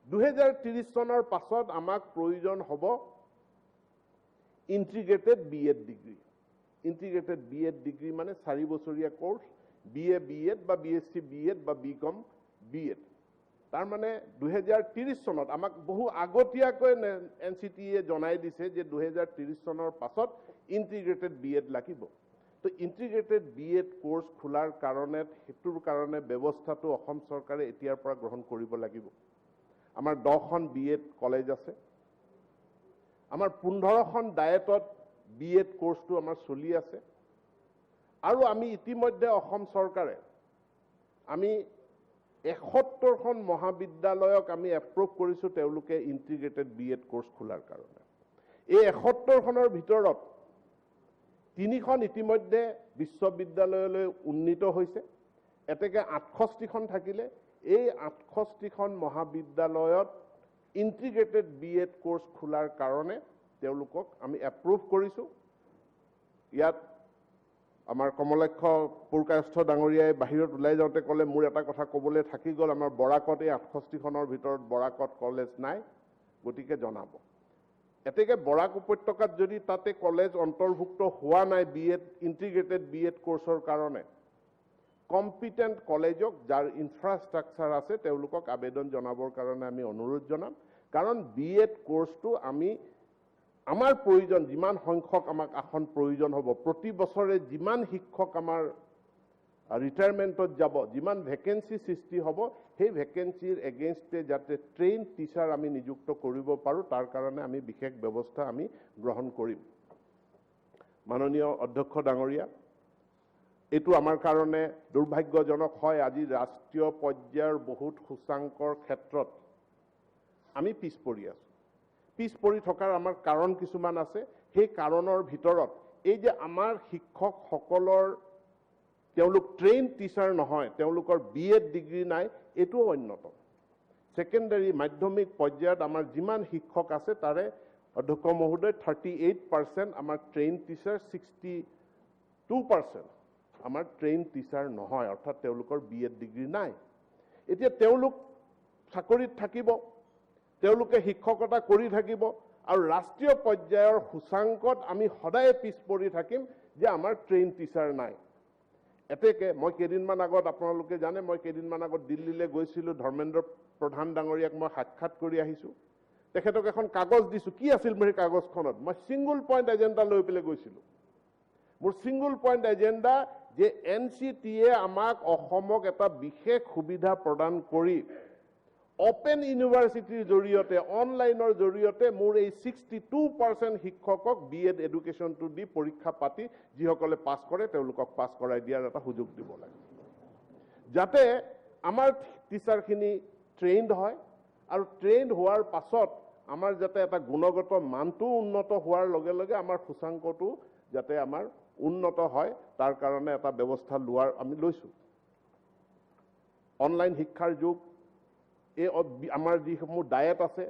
2030 চনৰ পাছত আমাক প্ৰয়োজন হ'ব ইন্টিগ্ৰেটেড বিএড ডিগ্ৰী মানে 4 বছৰীয়া কোৰ্স বিএ বিএড বা বিএসসি বিএড বা বিকম বিএড তাৰ মানে 2030 চনত আমাক বহু আগতীয়াকৈ এনচিটিয়ে জনাই দিছে যে 2030 চনৰ পাছত ইন্টিগ্ৰেটেড বিএড লাগিব তো ইন্টিগ্ৰেটেড বিএড কোৰ্স খোলাৰ কাৰণে হেতুৰ কাৰণে ব্যৱস্থাটো অসম চৰকাৰে এতিয়াৰ পৰা গ্ৰহণ কৰিব লাগিব আমাৰ 10খন বিএড কলেজ আছে আমাৰ 15খন ডায়েটত বিএড কোৰ্সটো আমাৰ চলি আছে আৰু আমি ইতিমধ্যে অসম চৰকাৰে আমি 71খন মহাবিদ্যালয়ক আমি এপ্ৰুভ কৰিছো তেওঁলোকে ইন্টিগ্ৰেটেড বিএড কোৰ্স খোলাৰ কাৰণে এই 71খনৰ ভিতৰত 3খন ইতিমধ্যে বিশ্ববিদ্যালয়লৈ উন্নীত হৈছে এতেকে 68খন থাকিলে এই 68খন মহাবিদ্যালয়ত ইন্টিগ্ৰেটেড বিএড কোৰ্স খোলাৰ কাৰণে তেওঁলোকক আমি এপ্ৰুভ কৰিছো ইয়াত আমাৰ কমলক্ষ পুৰকায়স্থ ডাঙৰীয়াই বাহিৰত ওলাই যাওঁতে ক'লে মোৰ এটা কথা ক'বলৈ থাকি গ'ল আমাৰ বৰাকত এই 68খনৰ ভিতৰত বৰাকত কলেজ নাই গতিকে জনাব এতেকে বৰাক উপত্যকাত যদি তাতে কলেজ অন্তৰ্ভুক্ত হোৱা নাই বিএড ইন্টিগ্ৰেটেড বিএড কোৰ্সৰ কাৰণে কম্পিটেন্ট কলেজক যাৰ ইনফ্ৰাষ্ট্ৰাকচাৰ আছে তেওঁলোকক আবেদন জনাবৰ কাৰণে আমি অনুৰোধ জনাম কাৰণ বিএড কোৰ্সটো আমাৰ প্ৰয়োজন যিমান সংখ্যক আমাক আসন প্ৰয়োজন হ'ব প্ৰতি বছৰে যিমান শিক্ষক আমাৰ ৰিটায়াৰমেন্টত যাব যিমান ভেকেন্সি সৃষ্টি হ'ব সেই ভেকেন্সিৰ এগেইনষ্টে যাতে ট্ৰেইন টিচাৰ আমি নিযুক্ত কৰিব পাৰো তাৰ কাৰণে আমি বিশেষ ব্যৱস্থা আমি গ্ৰহণ কৰিম মাননীয় অধ্যক্ষ ডাঙৰীয়া এটো আমাৰ কাৰণে দুৰ্ভাগ্যজনক হয় আজি ৰাষ্ট্ৰীয় পৰ্যায়ৰ বহুত সূচাংকৰ ক্ষেত্ৰত আমি পিছ পৰি থকাৰ আমাৰ কাৰণ কিছুমান আছে সেই কাৰণৰ ভিতৰত এই যে আমাৰ শিক্ষকসকলৰ তেওঁলোক ট্ৰেইন টিচাৰ নহয় তেওঁলোকৰ বিএড ডিগ্ৰী নাই এটো অন্যতম সেকেন্ডাৰী মাধ্যমিক পৰ্যায়ত আমাৰ যিমান শিক্ষক আছে তাৰে অধ্যক্ষ মহোদয় 38% আমাৰ ট্ৰেইন টিচাৰ 62% আমাৰ ট্ৰেইন টিচাৰ নহয় অৰ্থাৎ তেওঁলোকৰ বিএড ডিগ্ৰী নাই এতিয়া তেওঁলোক চাকৰিত থাকিব তেওঁলোকে শিক্ষকতা কৰি থাকিব আৰু ৰাষ্ট্ৰীয় পৰ্যায়ৰ সূচাংকত আমি সদায় পিছ পৰি থাকিম যে আমাৰ ট্ৰেইন টিচাৰ নাই এতেকে মই কেদিনমান আগত আপোনালোকে জানে মই কেদিনমান আগত দিল্লীলৈ গৈছিলো ধৰ্মেন্দ্ৰ প্ৰধান ডাঙৰীয়াক মই সাক্ষাৎ কৰি আহিছো তেখেতক এখন কাগজ দিছো কি আছিল মোৰ কাগজখনত মই সিঙ্গল পইণ্ট এজেন্ডা লৈ পেলে গৈছিলো মোৰ সিঙ্গল পইণ্ট এজেন্ডা যে এনচিটিয়ে আমাক অসমক এটা বিশেষ সুবিধা প্ৰদান কৰি অপেন ইউনিভাৰ্চিটিৰ জৰিয়তে অনলাইনৰ জৰিয়তে মোৰ এই 62% শিক্ষকক BEd এডুকেশ্যনটো দি পৰীক্ষা পাতি যিসকলে পাছ কৰে তেওঁলোকক পাছ কৰাই দিয়াৰ এটা সুযোগ দিব লাগে যাতে আমাৰ টিচাৰখিনি ট্ৰেইনড হয় আৰু ট্ৰেইনড হোৱাৰ পাছত আমাৰ যাতে এটা গুণগত মানটো উন্নত হোৱাৰ লগে লগে আমাৰ সূচাংকটো যাতে আমাৰ উন্নত হয় তাৰ কাৰণে এটা ব্যৱস্থা লোৱাৰ আমি লৈছো অনলাইন শিক্ষাৰ যুগ এই আমাৰ যিসমূহ ডায়েট আছে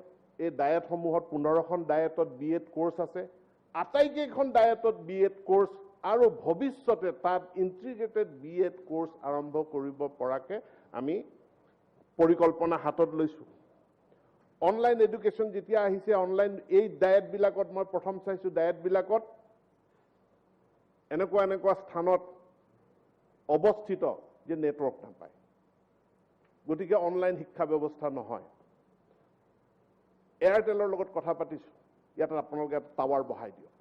এই ডায়েটসমূহত 15খন ডায়েটত BEd কোৰ্চ আছে আটাইকেইখন ডায়েটত BEd কোৰ্চ আৰু ভৱিষ্যতে তাত ইন্টিগ্ৰেটেড BEd কোৰ্চ আৰম্ভ কৰিব পৰাকে আমি পৰিকল্পনা হাতত লৈছো অনলাইন এডুকেশ্যন যেতিয়া আহিছে অনলাইন এই ডায়েটবিলাকত মই প্ৰথম চাইছো ডায়েটবিলাকত এনেকুৱা স্থানত অৱস্থিত যে নেটৱৰ্ক নাপায় গতিকে অনলাইন শিক্ষা ব্যৱস্থা নহয় এয়াৰটেলৰ লগত কথা পাতিছো ইয়াত আপোনালোকে এটা টাৱাৰ বহাই দিয়ক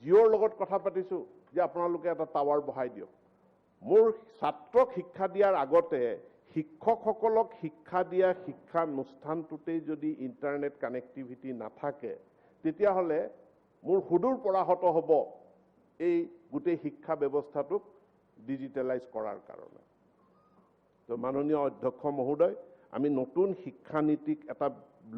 জিঅ'ৰ লগত কথা পাতিছো যে আপোনালোকে এটা টাৱাৰ বহাই দিয়ক মোৰ ছাত্ৰক শিক্ষা দিয়াৰ আগতে শিক্ষকসকলক শিক্ষা দিয়া শিক্ষানুষ্ঠানটোতেই যদি ইণ্টাৰনেট কানেক্টিভিটি নাথাকে তেতিয়াহ'লে মোৰ সুদূৰ পৰাহত হ'ব এই গোটেই শিক্ষা ব্যৱস্থাটোক ডিজিটেলাইজ কৰাৰ কাৰণে তো মাননীয় অধ্যক্ষ মহোদয় আমি নতুন শিক্ষানীতিক এটা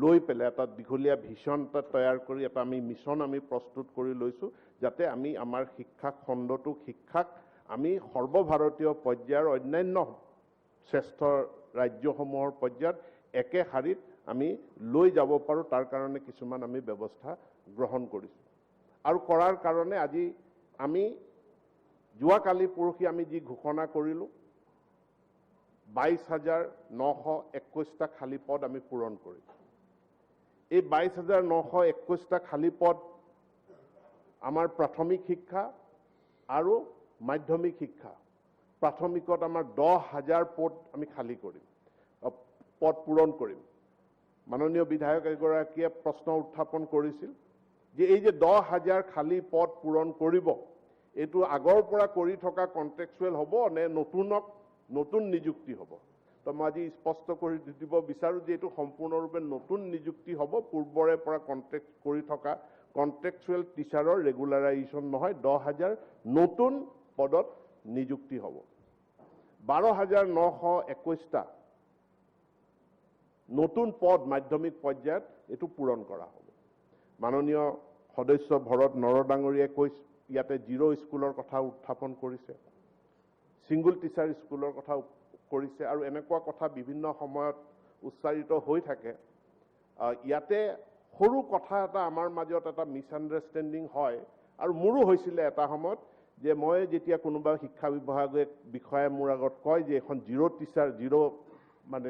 লৈ পেলাই এটা দীঘলীয়া ভিছন এটা তৈয়াৰ কৰি এটা আমি মিছন আমি প্ৰস্তুত কৰি লৈছো যাতে আমি আমাৰ শিক্ষা খণ্ডটোক শিক্ষাক আমি সৰ্বভাৰতীয় পৰ্যায়ৰ অন্যান্য শ্ৰেষ্ঠ ৰাজ্যসমূহৰ পৰ্যায়ত একে শাৰীত আমি লৈ যাব পাৰো তাৰ কাৰণে কিছুমান আমি ব্যৱস্থা গ্ৰহণ কৰিছো আৰু কৰাৰ কাৰণে আজি আমি যোৱাকালি পৰহি আমি যি ঘোষণা কৰিলো 22,921টা খালী পদ আমি পূৰণ কৰিছো এই 22,921টা খালী পদ আমাৰ প্ৰাথমিক শিক্ষা আৰু মাধ্যমিক শিক্ষা প্ৰাথমিকত আমাৰ 10,000 পদ আমি খালী কৰিম পদ পূৰণ কৰিম মাননীয় বিধায়ক এগৰাকীয়ে প্ৰশ্ন উত্থাপন কৰিছিল যে এই যে 10,000 খালী পদ পূৰণ কৰিব এইটো আগৰ পৰা কৰি থকা কন্ট্ৰেকচুৱেল হ'ব নে নতুন নিযুক্তি হ'ব তো মই আজি স্পষ্ট কৰি দিব বিচাৰো যে এইটো সম্পূৰ্ণৰূপে নতুন নিযুক্তি হ'ব পূৰ্বৰে পৰা কন্ট্ৰেক্ট কৰি থকা কন্ট্ৰেকচুৱেল টিচাৰৰ ৰেগুলাৰাইজেশ্যন নহয় 10,000 নতুন পদত নিযুক্তি হ'ব 12,921টা নতুন পদ মাধ্যমিক পৰ্যায়ত এইটো পূৰণ কৰা হ'ব মাননীয় সদস্য ভৰত নৰডাঙৰীয়ে কৈছে ইয়াতে জিৰ' স্কুলৰ কথা উত্থাপন কৰিছে সিঙ্গল টিচাৰ স্কুলৰ কথা কৰিছে আৰু এনেকুৱা কথা বিভিন্ন সময়ত উচ্চাৰিত হৈ থাকে ইয়াতে সৰু কথা এটা আমাৰ মাজত এটা মিছআণ্ডাৰষ্টেণ্ডিং হয় আৰু মোৰো হৈছিল এটা সময়ত যে মই যেতিয়া কোনোবা শিক্ষা বিভাগে বিষয়ে মোৰ আগত কয় যে এখন জিৰ'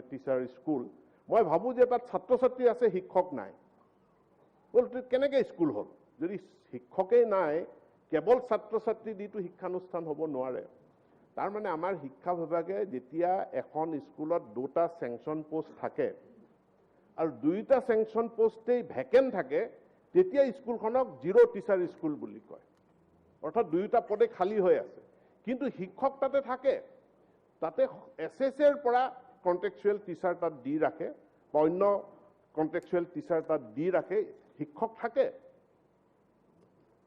টিচাৰ স্কুল মই ভাবো যে তাত ছাত্ৰ ছাত্ৰী আছে শিক্ষক নাই বলতে কেনেকৈ স্কুল হ'ল যদি শিক্ষকেই নাই কেৱল ছাত্ৰ ছাত্ৰী দিটো শিক্ষানুষ্ঠান হ'ব নোৱাৰে তাৰ মানে আমাৰ শিক্ষা বিভাগে যেতিয়া এখন স্কুলত দুটা স্যাংচন পোষ্ট থাকে আৰু দুইটা স্যাংচন পোষ্টেই ভেকেন্ট থাকে তেতিয়া স্কুলখনক জিৰ' টিচাৰ স্কুল বুলি কয় অৰ্থাৎ দুইটা পদে খালী হৈ আছে কিন্তু শিক্ষক তাতে থাকে তাতে এছএছএৰ পৰা কন্ট্ৰেকচুৱেল টিচাৰ তাত দি ৰাখে বা অন্য কন্ট্ৰেকচুৱেল টিচাৰ তাত দি ৰাখে শিক্ষক থাকে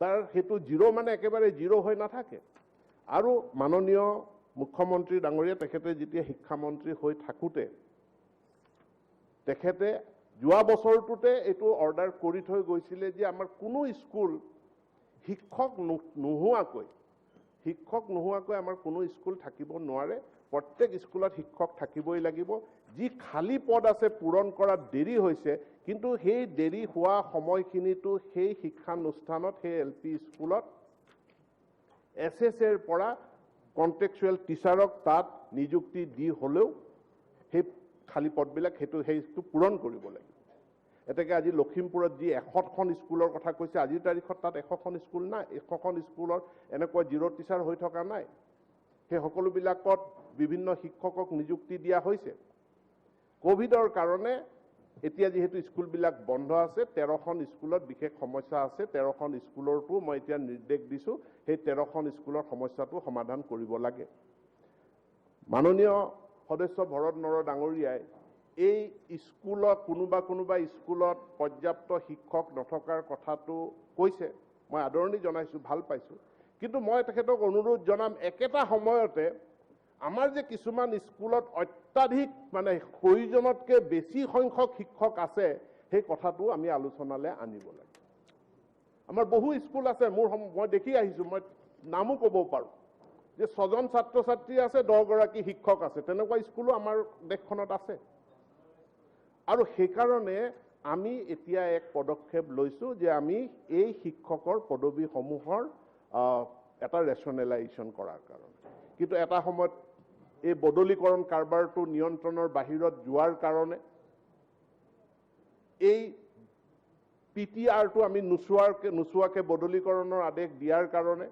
তাৰ হেতু জিৰ' মানে একেবাৰে জিৰ' হৈ নাথাকে আৰু মাননীয় মুখ্যমন্ত্ৰী ডাঙৰীয়া তেখেতে যেতিয়া শিক্ষামন্ত্ৰী হৈ থাকোতে তেখেতে যোৱা বছৰটোতে এইটো অৰ্ডাৰ কৰি থৈ গৈছিলে যে আমাৰ কোনো স্কুল শিক্ষক নোহোৱাকৈ আমাৰ কোনো স্কুল থাকিব নোৱাৰে প্ৰত্যেক স্কুলত শিক্ষক থাকিবই লাগিব যি খালী পদ আছে পূৰণ কৰাত দেৰি হৈছে কিন্তু সেই দেৰি হোৱা সময়খিনিতো সেই শিক্ষানুষ্ঠানত সেই এলপি স্কুলত এছএছএৰ পৰা কন্ট্ৰেকচুৱেল টিচাৰক তাত নিযুক্তি দি হ'লেও সেই খালী পদবিলাক সেইটো পূৰণ কৰিব লাগিব এতেকে আজি লখিমপুৰত যি 100খন স্কুলৰ কথা কৈছে আজিৰ তাৰিখত তাত 100খন স্কুল নাই 100খন স্কুলৰ এনেকুৱা জিৰ' টিচাৰ হৈ থকা নাই সেই সকলোবিলাকত বিভিন্ন শিক্ষকক নিযুক্তি দিয়া হৈছে কোভিডৰ কাৰণে এতিয়া যেহেতু স্কুলবিলাক বন্ধ আছে 13খন স্কুলত বিশেষ সমস্যা আছে 13খন স্কুলৰটো মই এতিয়া নিৰ্দেশ দিছো সেই 13খন স্কুলৰ সমস্যাটো সমাধান কৰিব লাগে মাননীয় সদস্য ভৰত নৰ ডাঙৰীয়াই এই স্কুলত কোনোবা স্কুলত পৰ্যাপ্ত শিক্ষক নথকাৰ কথাটো কৈছে, মই আদৰণি জনাইছোঁ, ভাল পাইছোঁ। কিন্তু মই তেখেতক অনুৰোধ জনাম, একেটা সময়তে আমাৰ যে কিছুমান স্কুলত অত্যাধিক মানে প্ৰয়োজনতকৈ বেছি সংখ্যক শিক্ষক আছে, সেই কথাটো আমি আলোচনালৈ আনিব লাগে। আমাৰ বহু স্কুল আছে, মই দেখি আহিছোঁ, মই নামো ক'ব পাৰোঁ, যে 6জন ছাত্ৰ ছাত্ৰী আছে, 10 গৰাকী শিক্ষক আছে, তেনেকুৱা স্কুলো আমাৰ দেশখনত আছে। আৰু সেইকাৰণে আমি এতিয়া এক পদক্ষেপ লৈছোঁ যে আমি এই শিক্ষকৰ পদবীসমূহৰ এটা ৰেচনেলাইজেশ্যন কৰাৰ কাৰণে। কিন্তু এটা সময়ত এই বদলীকৰণ কাৰবাৰটো নিয়ন্ত্ৰণৰ বাহিৰত যোৱাৰ কাৰণে এই PTRটো আমি নোচোৱাকৈ বদলীকৰণৰ আদেশ দিয়াৰ কাৰণে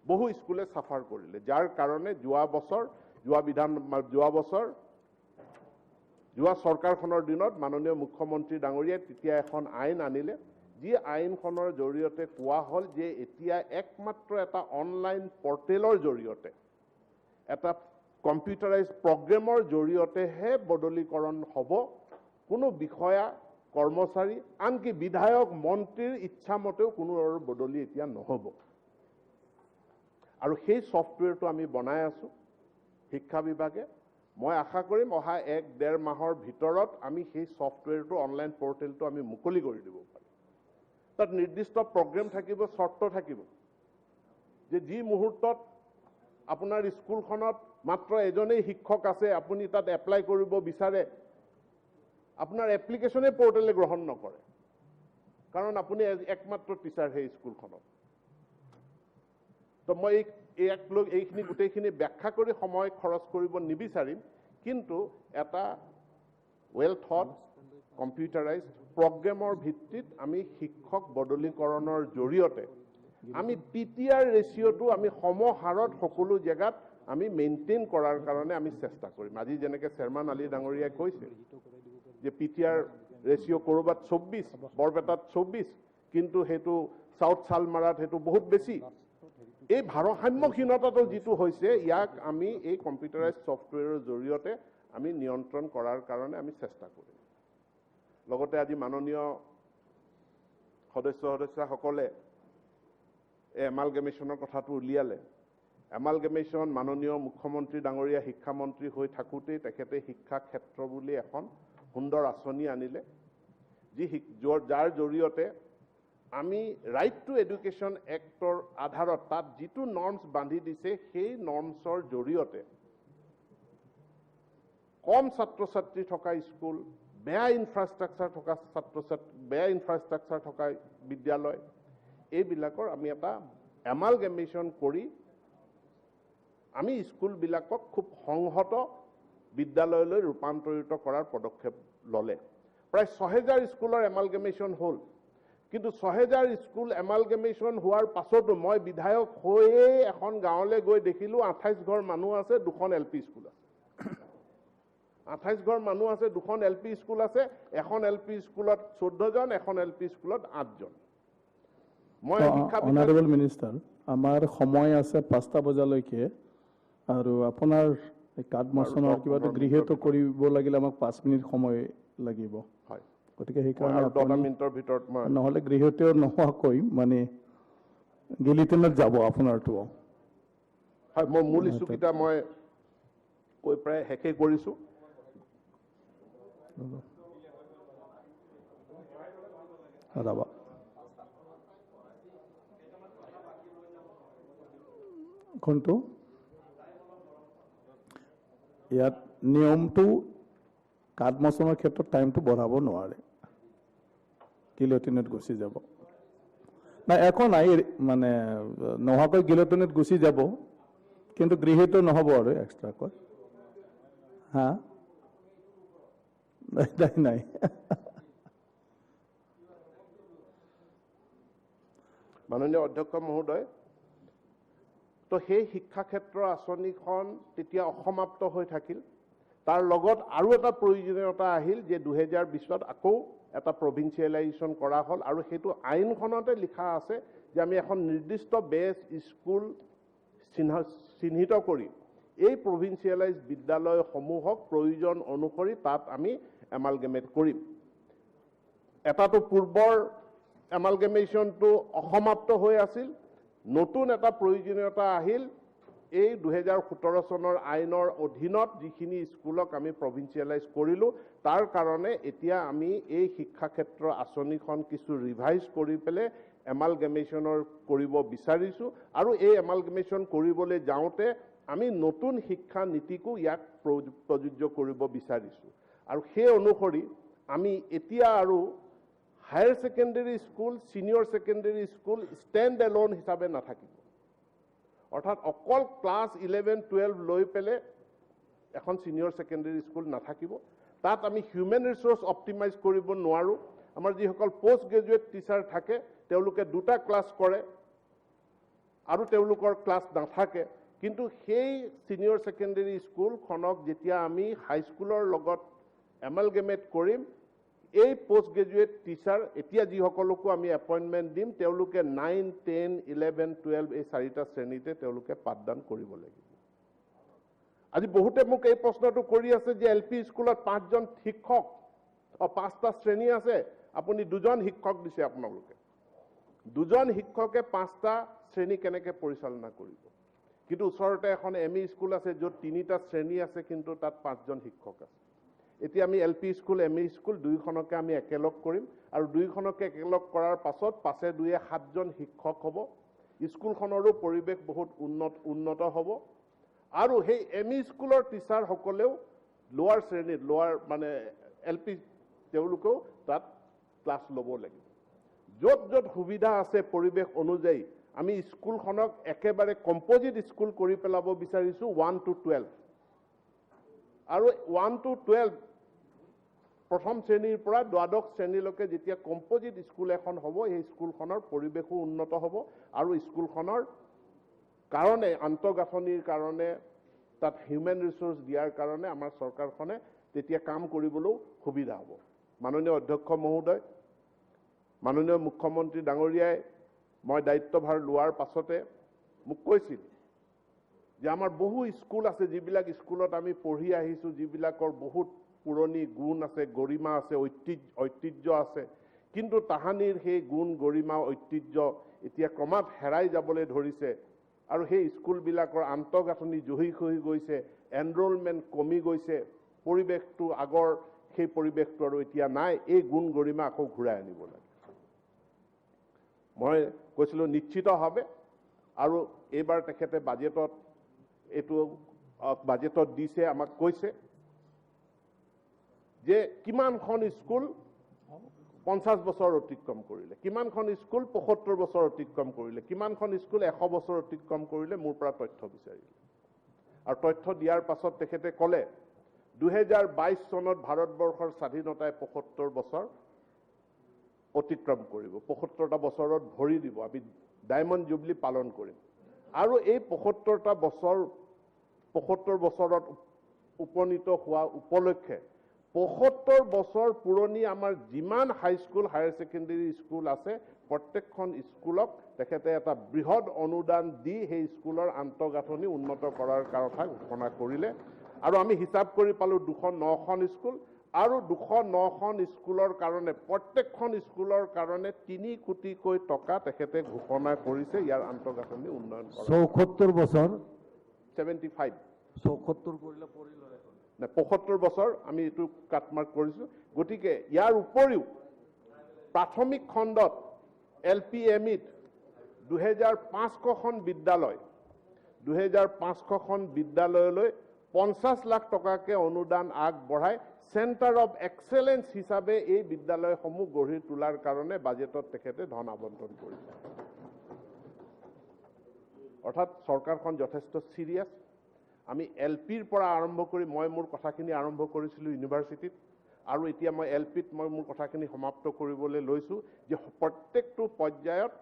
বহু স্কুলে চাফাৰ কৰিলে, যাৰ কাৰণে যোৱা চৰকাৰখনৰ দিনত মাননীয় মুখ্যমন্ত্ৰী ডাঙৰীয়াই তেতিয়া এখন আইন আনিলে, যি আইনখনৰ জৰিয়তে কোৱা হ'ল যে এতিয়া একমাত্ৰ এটা অনলাইন পৰ্টেলৰ জৰিয়তে, এটা কম্পিউটাৰাইজ প্ৰগ্ৰেমৰ জৰিয়তেহে বদলীকৰণ হ'ব। কোনো বিষয়া কৰ্মচাৰী, আনকি বিধায়ক মন্ত্ৰীৰ ইচ্ছামতেও কোনো বদলি এতিয়া নহ'ব। আৰু সেই ছফ্টৱেৰটো আমি বনাই আছোঁ শিক্ষা বিভাগে। মই আশা কৰিম অহা 1-1.5 মাহৰ ভিতৰত আমি সেই ছফ্টৱেৰটো অনলাইন পৰ্টেলটো আমি মুকলি কৰি দিব পাৰিম। তাত নিৰ্দিষ্ট প্ৰগ্ৰেম থাকিব, চৰ্ত থাকিব, যে যি মুহূৰ্তত আপোনাৰ স্কুলখনত মাত্ৰ এজনেই শিক্ষক আছে, আপুনি তাত এপ্লাই কৰিব বিচাৰে, আপোনাৰ এপ্লিকেশ্যনে পৰ্টেলে গ্ৰহণ নকৰে, কাৰণ আপুনি একমাত্ৰ টিচাৰ সেই স্কুলখনত। তো মই এইখিনি গোটেইখিনি ব্যাখ্যা কৰি সময় খৰচ কৰিব নিবিচাৰিম, কিন্তু এটা ৱেল থট কম্পিউটাৰাইজ প্ৰগ্ৰেমৰ ভিত্তিত আমি শিক্ষক বদলীকৰণৰ জৰিয়তে আমি PTR ৰেচিঅ'টো আমি সমহাৰত সকলো জেগাত আমি মেইনটেইন কৰাৰ কাৰণে আমি চেষ্টা কৰিম। আজি যেনেকৈ চেয়াৰমান আলী ডাঙৰীয়াই কৈছে যে PTR ৰেচিঅ' ক'ৰবাত 24, বৰপেটাত 24, কিন্তু সেইটো চাউথ চালমাৰাত সেইটো বহুত বেছি। এই ভাৰসাম্যহীনতাটো যিটো হৈছে, ইয়াক আমি এই কম্পিউটাৰাইজ ছফ্টৱেৰৰ জৰিয়তে আমি নিয়ন্ত্ৰণ কৰাৰ কাৰণে আমি চেষ্টা কৰিম। লগতে আজি মাননীয় সদস্যসকলে এমালগেমেশ্যনৰ কথাটো উলিয়ালে। এমালগেমেশ্যন মাননীয় মুখ্যমন্ত্ৰী ডাঙৰীয়া শিক্ষামন্ত্ৰী হৈ থাকোঁতেই তেখেতে শিক্ষা ক্ষেত্ৰ বুলি এখন সুন্দৰ আঁচনি আনিলে, যাৰ জৰিয়তে আমি ৰাইট টু এডুকেশ্যন এক্টৰ আধাৰত তাত যিটো নৰ্মছ বান্ধি দিছে, সেই নৰ্মছৰ জৰিয়তে কম ছাত্ৰ ছাত্ৰী থকা স্কুল, বেয়া ইনফ্ৰাষ্ট্ৰাকচাৰ থকা বিদ্যালয়, এইবিলাকৰ আমি এটা এমালগেমেশ্যন কৰি আমি স্কুলবিলাকক খুব সংহত বিদ্যালয়লৈ ৰূপান্তৰিত কৰাৰ পদক্ষেপ ল'লে। প্ৰায় 6000 স্কুলৰ এমালগেমেশ্যন হ'ল, কিন্তু 6000 স্কুল এমালগেমেশ্যন হোৱাৰ পাছতো মই বিধায়ক হৈয়ে এখন গাঁৱলৈ গৈ দেখিলোঁ 28 ঘৰ মানুহ আছে, 2খন LP স্কুল আছে। 28 ঘৰ মানুহ আছে, 2খন LP স্কুল আছে, এখন LP স্কুলত 14 জন, এখন LP স্কুলত 8 জন। মই অনাৰেবল মিনিষ্টাৰ, আমাৰ সময় আছে 5টা বজালৈকে, আৰু আপোনাৰ কাৰ্ড মোচনৰ কিবাটো গৃহীত কৰিব লাগিলে আমাক 5 মিনিট সময় লাগিব। হয়, গতিকে সেইকাৰণে 10 মিনিটৰ ভিতৰত মই নহ'লে গৃহীত নোহোৱাকৈ মানে গিলিটনত যাব আপোনাৰটো। হয়, মই মূল ইছ্যুকেইটা মই কৈ প্ৰায় শেষেই কৰিছোঁ। ৰ'বা, কোনটো ইয়াত নিয়মটো কাৰ্ড মোচনৰ ক্ষেত্ৰত টাইমটো বঢ়াব নোৱাৰে, গিলটিনত গুচি যাব। নাই, একো নাই, মানে নোহোৱাকৈ গিলটিনত গুচি যাব, কিন্তু গৃহীত নহ'ব আৰু এক্সট্ৰাকৈ। হা, নাই মাননীয় অধ্যক্ষ মহোদয়, তো সেই শিক্ষা ক্ষেত্ৰ আঁচনিখন তেতিয়া অসমাপ্ত হৈ থাকিল। তাৰ লগত আৰু এটা প্ৰয়োজনীয়তা আহিল যে 2020ত আকৌ এটা প্ৰভিন্সিয়েলাইজেশ্যন কৰা হ'ল, আৰু সেইটো আইনখনতে লিখা আছে যে আমি এখন নিৰ্দিষ্ট বেচ স্কুল চিহ্নিত কৰি এই প্ৰভিন্সিয়েলাইজ বিদ্যালয়সমূহক প্ৰয়োজন অনুসৰি তাত আমি এমালগেমেট কৰিম। এটাটো পূৰ্বৰ এমালগেমেশ্যনটো অসমাপ্ত হৈ আছিল, নতুন এটা প্ৰয়োজনীয়তা আহিল এই 2017 চনৰ আইনৰ অধীনত যিখিনি স্কুলক আমি প্ৰভিন্সিয়েলাইজ কৰিলোঁ, তাৰ কাৰণে এতিয়া আমি এই শিক্ষা ক্ষেত্ৰ আঁচনিখন কিছু ৰিভাইজ কৰি পেলাই এমালগেমেশ্যনৰ কৰিব বিচাৰিছোঁ আৰু এই এমালগেমেশ্যন কৰিবলৈ যাওঁতে আমি নতুন শিক্ষা নীতিকো ইয়াক প্ৰযোজ্য কৰিব বিচাৰিছোঁ। আৰু সেই অনুসৰি আমি এতিয়া আৰু higher secondary school, senior secondary school stand alone হিচাপে নাথাকিব। অৰ্থাৎ অকল ক্লাছ 11-12 লৈ পেলাই এখন ছিনিয়ৰ ছেকেণ্ডেৰী স্কুল নাথাকিব। তাত আমি হিউমেন ৰিচোৰ্চ অপ্টিমাইজ কৰিব নোৱাৰোঁ। আমাৰ যিসকল পোষ্ট গ্ৰেজুৱেট টিচাৰ থাকে তেওঁলোকে 2টা ক্লাছ কৰে আৰু তেওঁলোকৰ ক্লাছ নাথাকে, কিন্তু সেই ছিনিয়ৰ ছেকেণ্ডেৰী স্কুলখনক যেতিয়া আমি হাইস্কুলৰ লগত এমালগেমেট কৰিম, এই পোষ্ট গ্ৰেজুৱেট টিচাৰ এতিয়া যিসকলকো আমি এপইণ্টমেণ্ট দিম তেওঁলোকে 9, 10, 11, 12 এই 4টা শ্ৰেণীতে তেওঁলোকে পাঠদান কৰিব লাগিব। আজি বহুতে মোক এই প্ৰশ্নটো কৰি আছে যে LP স্কুলত 5জন শিক্ষক 5টা শ্ৰেণী আছে, আপুনি 2জন শিক্ষক দিছে, আপোনালোকে 2জন শিক্ষকে 5টা শ্ৰেণী কেনেকৈ পৰিচালনা কৰিব? কিন্তু ওচৰতে এখন ME স্কুল আছে য'ত 3টা শ্ৰেণী আছে কিন্তু তাত 5জন শিক্ষক আছে। এতিয়া আমি LP স্কুল, ME স্কুল দুয়োখনকে আমি একেলগ কৰিম আৰু দুয়োখনকে একেলগ কৰাৰ পাছত 5-2 7জন শিক্ষক হ'ব। স্কুলখনৰো পৰিৱেশ বহুত উন্নত হ'ব আৰু সেই ME স্কুলৰ টিচাৰসকলেও লোৱাৰ শ্ৰেণীত মানে LP তেওঁলোকেও তাত ক্লাছ ল'ব লাগিব। য'ত য'ত সুবিধা আছে পৰিৱেশ অনুযায়ী আমি স্কুলখনক একেবাৰে কম্পজিট স্কুল কৰি পেলাব বিচাৰিছোঁ 1 to 12 আৰু 1 to 12 প্ৰথম শ্ৰেণীৰ পৰা দ্বাদশ শ্ৰেণীলৈকে যেতিয়া কম্পজিট স্কুল এখন হ'ব, এই স্কুলখনৰ পৰিৱেশো উন্নত হ'ব আৰু স্কুলখনৰ কাৰণে আন্তঃগাঁথনিৰ কাৰণে তাত হিউমেন ৰিচোৰ্চ দিয়াৰ কাৰণে আমাৰ চৰকাৰখনে তেতিয়া কাম কৰিবলৈও সুবিধা হ'ব। মাননীয় অধ্যক্ষ মহোদয়, মাননীয় মুখ্যমন্ত্ৰী ডাঙৰীয়াই মই দায়িত্বভাৰ লোৱাৰ পাছতে মোক কৈছিল যে আমাৰ বহু স্কুল আছে যিবিলাক স্কুলত আমি পঢ়ি আহিছোঁ, যিবিলাকৰ বহুত পুৰণি গুণ আছে, গৰিমা আছে, ঐতিহ্য আছে, কিন্তু তাহানিৰ সেই গুণ, গৰিমা, ঐতিহ্য এতিয়া ক্ৰমাৎ হেৰাই যাবলৈ ধৰিছে আৰু সেই স্কুলবিলাকৰ আন্তঃগাঁথনি জহি খহি গৈছে, এনৰোলমেণ্ট কমি গৈছে, পৰিৱেশটো আগৰ সেই পৰিৱেশটো আৰু এতিয়া নাই। এই গুণ গৰিমা আকৌ ঘূৰাই আনিব লাগে। মই কৈছিলোঁ নিশ্চিতভাৱে, আৰু এইবাৰ তেখেতে বাজেটত দিছে, আমাক কৈছে যে কিমানখন স্কুল 50 বছৰ অতিক্ৰম কৰিলে, কিমানখন স্কুল 75 বছৰ অতিক্ৰম কৰিলে, কিমানখন স্কুল 100 বছৰ অতিক্ৰম কৰিলে, মোৰ পৰা তথ্য বিচাৰিলে। আৰু তথ্য দিয়াৰ পাছত তেখেতে ক'লে 2022 চনত ভাৰতবৰ্ষৰ স্বাধীনতাই 75 বছৰ অতিক্ৰম কৰিব, 75টা বছৰত ভৰি দিব, আমি ডায়মণ্ড জুবলি পালন কৰিম। আৰু এই 75টা বছৰত উপনীত হোৱা উপলক্ষে 75 বছৰ পুৰণি আমাৰ যিমান হাইস্কুল, হায়াৰ ছেকেণ্ডেৰী স্কুল আছে, প্ৰত্যেকখন স্কুলক তেখেতে এটা বৃহৎ অনুদান দি সেই স্কুলৰ আন্তঃগাঁথনি উন্নত কৰাৰ কথা ঘোষণা কৰিলে। আৰু আমি হিচাপ কৰি পালোঁ 209খন স্কুল আৰু 209খন স্কুলৰ কাৰণে প্ৰত্যেকখন স্কুলৰ কাৰণে 3 কোটিকৈ টকা তেখেতে ঘোষণা কৰিছে ইয়াৰ আন্তঃগাঁথনি উন্নয়ন কৰা। 74 বছৰ 75 74 কৰিলে পৰিল 75 বছৰ আমি এইটো কাটমাৰ্ক কৰিছোঁ। গতিকে ইয়াৰ উপৰিও প্ৰাথমিক খণ্ডত LP MEত 2500খন বিদ্যালয়, 2500খন বিদ্যালয়লৈ 50 লাখ টকাকে অনুদান আগবঢ়াই চেণ্টাৰ অফ এক্সেলেঞ্চ হিচাপে এই বিদ্যালয়সমূহ গঢ়ি তোলাৰ কাৰণে বাজেটত তেখেতে ধন আবণ্টন কৰিছে। অৰ্থাৎ চৰকাৰখন যথেষ্ট চিৰিয়াছ। আমি LPৰ পৰা আৰম্ভ কৰি মই মোৰ কথাখিনি আৰম্ভ কৰিছিলোঁ ইউনিভাৰ্চিটিত, আৰু এতিয়া মই LPত মই মোৰ কথাখিনি সমাপ্ত কৰিবলৈ লৈছোঁ যে প্ৰত্যেকটো পৰ্যায়ত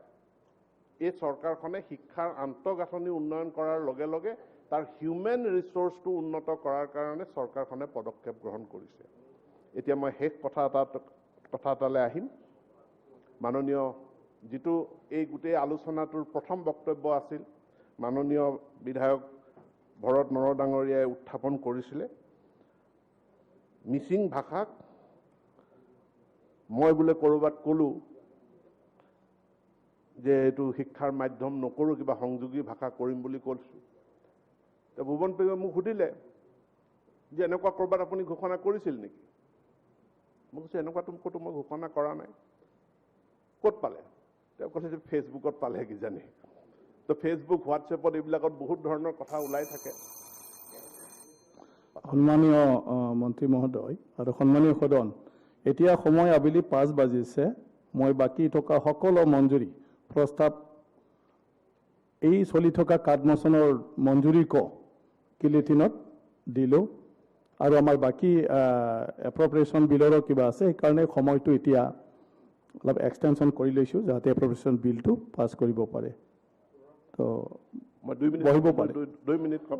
এই চৰকাৰখনে শিক্ষাৰ আন্তঃগাঁথনি উন্নয়ন কৰাৰ লগে লগে তাৰ হিউমেন ৰিচোৰ্চটো উন্নত কৰাৰ কাৰণে চৰকাৰখনে পদক্ষেপ গ্ৰহণ কৰিছে। এতিয়া মই শেষ কথা এটালৈ আহিম। মাননীয় যিটো এই গোটেই আলোচনাটোৰ প্ৰথম বক্তব্য আছিল, মাননীয় বিধায়ক ভৰত নৰ ডাঙৰীয়াই উত্থাপন কৰিছিলে মিচিং ভাষাক মই বোলে ক'ৰবাত ক'লো যে এইটো শিক্ষাৰ মাধ্যম নকৰো কিবা সংযোগী ভাষা কৰিম বুলি কৈছো তো ভুৱন পেগুৱে মোক সুধিলে যে এনেকুৱা ক'ৰবাত আপুনি ঘোষণা কৰিছিল নেকি মই কৈছো এনেকুৱাটো ক'তো মই ঘোষণা কৰা নাই ক'ত পালে তেওঁ কৈছে যে ফেচবুকত পালে কিজানি তো ফেচবুক হোৱাটছএপত এইবিলাকত বহুত ধৰণৰ কথা ওলাই থাকে সন্মানীয় মন্ত্ৰী মহোদয় আৰু সন্মানীয় সদন এতিয়া সময় আবেলি 5 বাজিছে মই বাকি থকা সকলো মঞ্জুৰি প্ৰস্তাৱ এই চলি থকা কাৰ্ডমোচনৰ মঞ্জুৰি কিলিটিনত দিলো আৰু আমাৰ বাকি এপ্ৰপ্ৰিয়েশ্যন বিলৰো কিবা আছে সেইকাৰণে সময়টো এতিয়া অলপ এক্সটেনশ্যন কৰি লৈছোঁ যাতে এপ্ৰপ্ৰিয়েশ্যন বিলটো পাছ কৰিব পাৰে তো মই 2 মিনিট বহিব পাৰে 2 মিনিট কম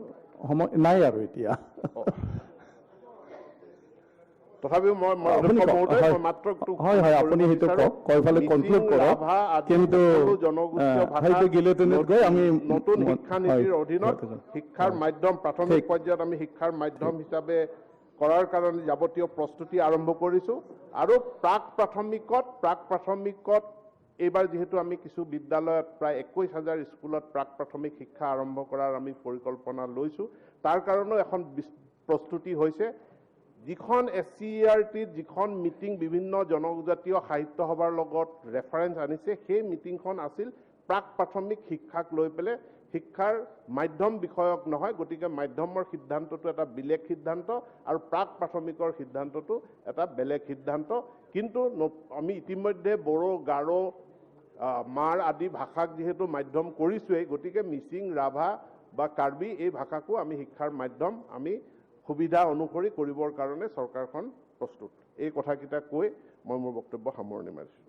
সময় নাই আৰু এতিয়া তথাপিও মই আপুনি অধ্যক্ষ মহোদয় হয়, মই মাত্ৰ হয় হয় আপুনি সেইটো কওক কয়ফালে কনক্লুড কৰক কিন্তু সেইটো গিলেটিনত গৈ আমি নতুন শিক্ষা নীতিৰ অধীনত শিক্ষাৰ মাধ্যম প্ৰাথমিক ঠিক। পৰ্যায়ত আমি শিক্ষাৰ মাধ্যম হিচাপে কৰাৰ কাৰণে যাৱতীয় প্ৰস্তুতি আৰম্ভ কৰিছো আৰু প্ৰাক প্ৰাথমিকত এইবাৰ যেহেতু আমি কিছু বিদ্যালয়ত প্ৰায় 21,000 স্কুলত প্ৰাক প্ৰাথমিক শিক্ষা আৰম্ভ কৰাৰ আমি পৰিকল্পনা লৈছো তাৰ কাৰণেও এখন প্ৰস্তুতি হৈছে যিখন SCERTত যিখন মিটিং বিভিন্ন জনজাতীয় সাহিত্য সভাৰ লগত ৰেফাৰেন্স আনিছে সেই মিটিংখন আছিল প্ৰাক প্ৰাথমিক শিক্ষাক লৈ পেলাই শিক্ষাৰ মাধ্যম বিষয়ক নহয় গতিকে মাধ্যমৰ সিদ্ধান্তটো এটা বেলেগ সিদ্ধান্ত আৰু প্ৰাক প্ৰাথমিকৰ সিদ্ধান্তটো এটা বেলেগ সিদ্ধান্ত কিন্তু আমি ইতিমধ্যে বড়ো গাৰো মাৰ আদি ভাষাক যেহেতু মাধ্যম কৰিছোৱেই গতিকে মিচিং ৰাভা বা কাৰ্বি এই ভাষাকো আমি শিক্ষাৰ মাধ্যম আমি সুবিধা অনুসৰি কৰিবৰ কাৰণে চৰকাৰখন প্ৰস্তুত এই কথাকেইটা কৈ মই মোৰ বক্তব্য সামৰণি মাৰিছোঁ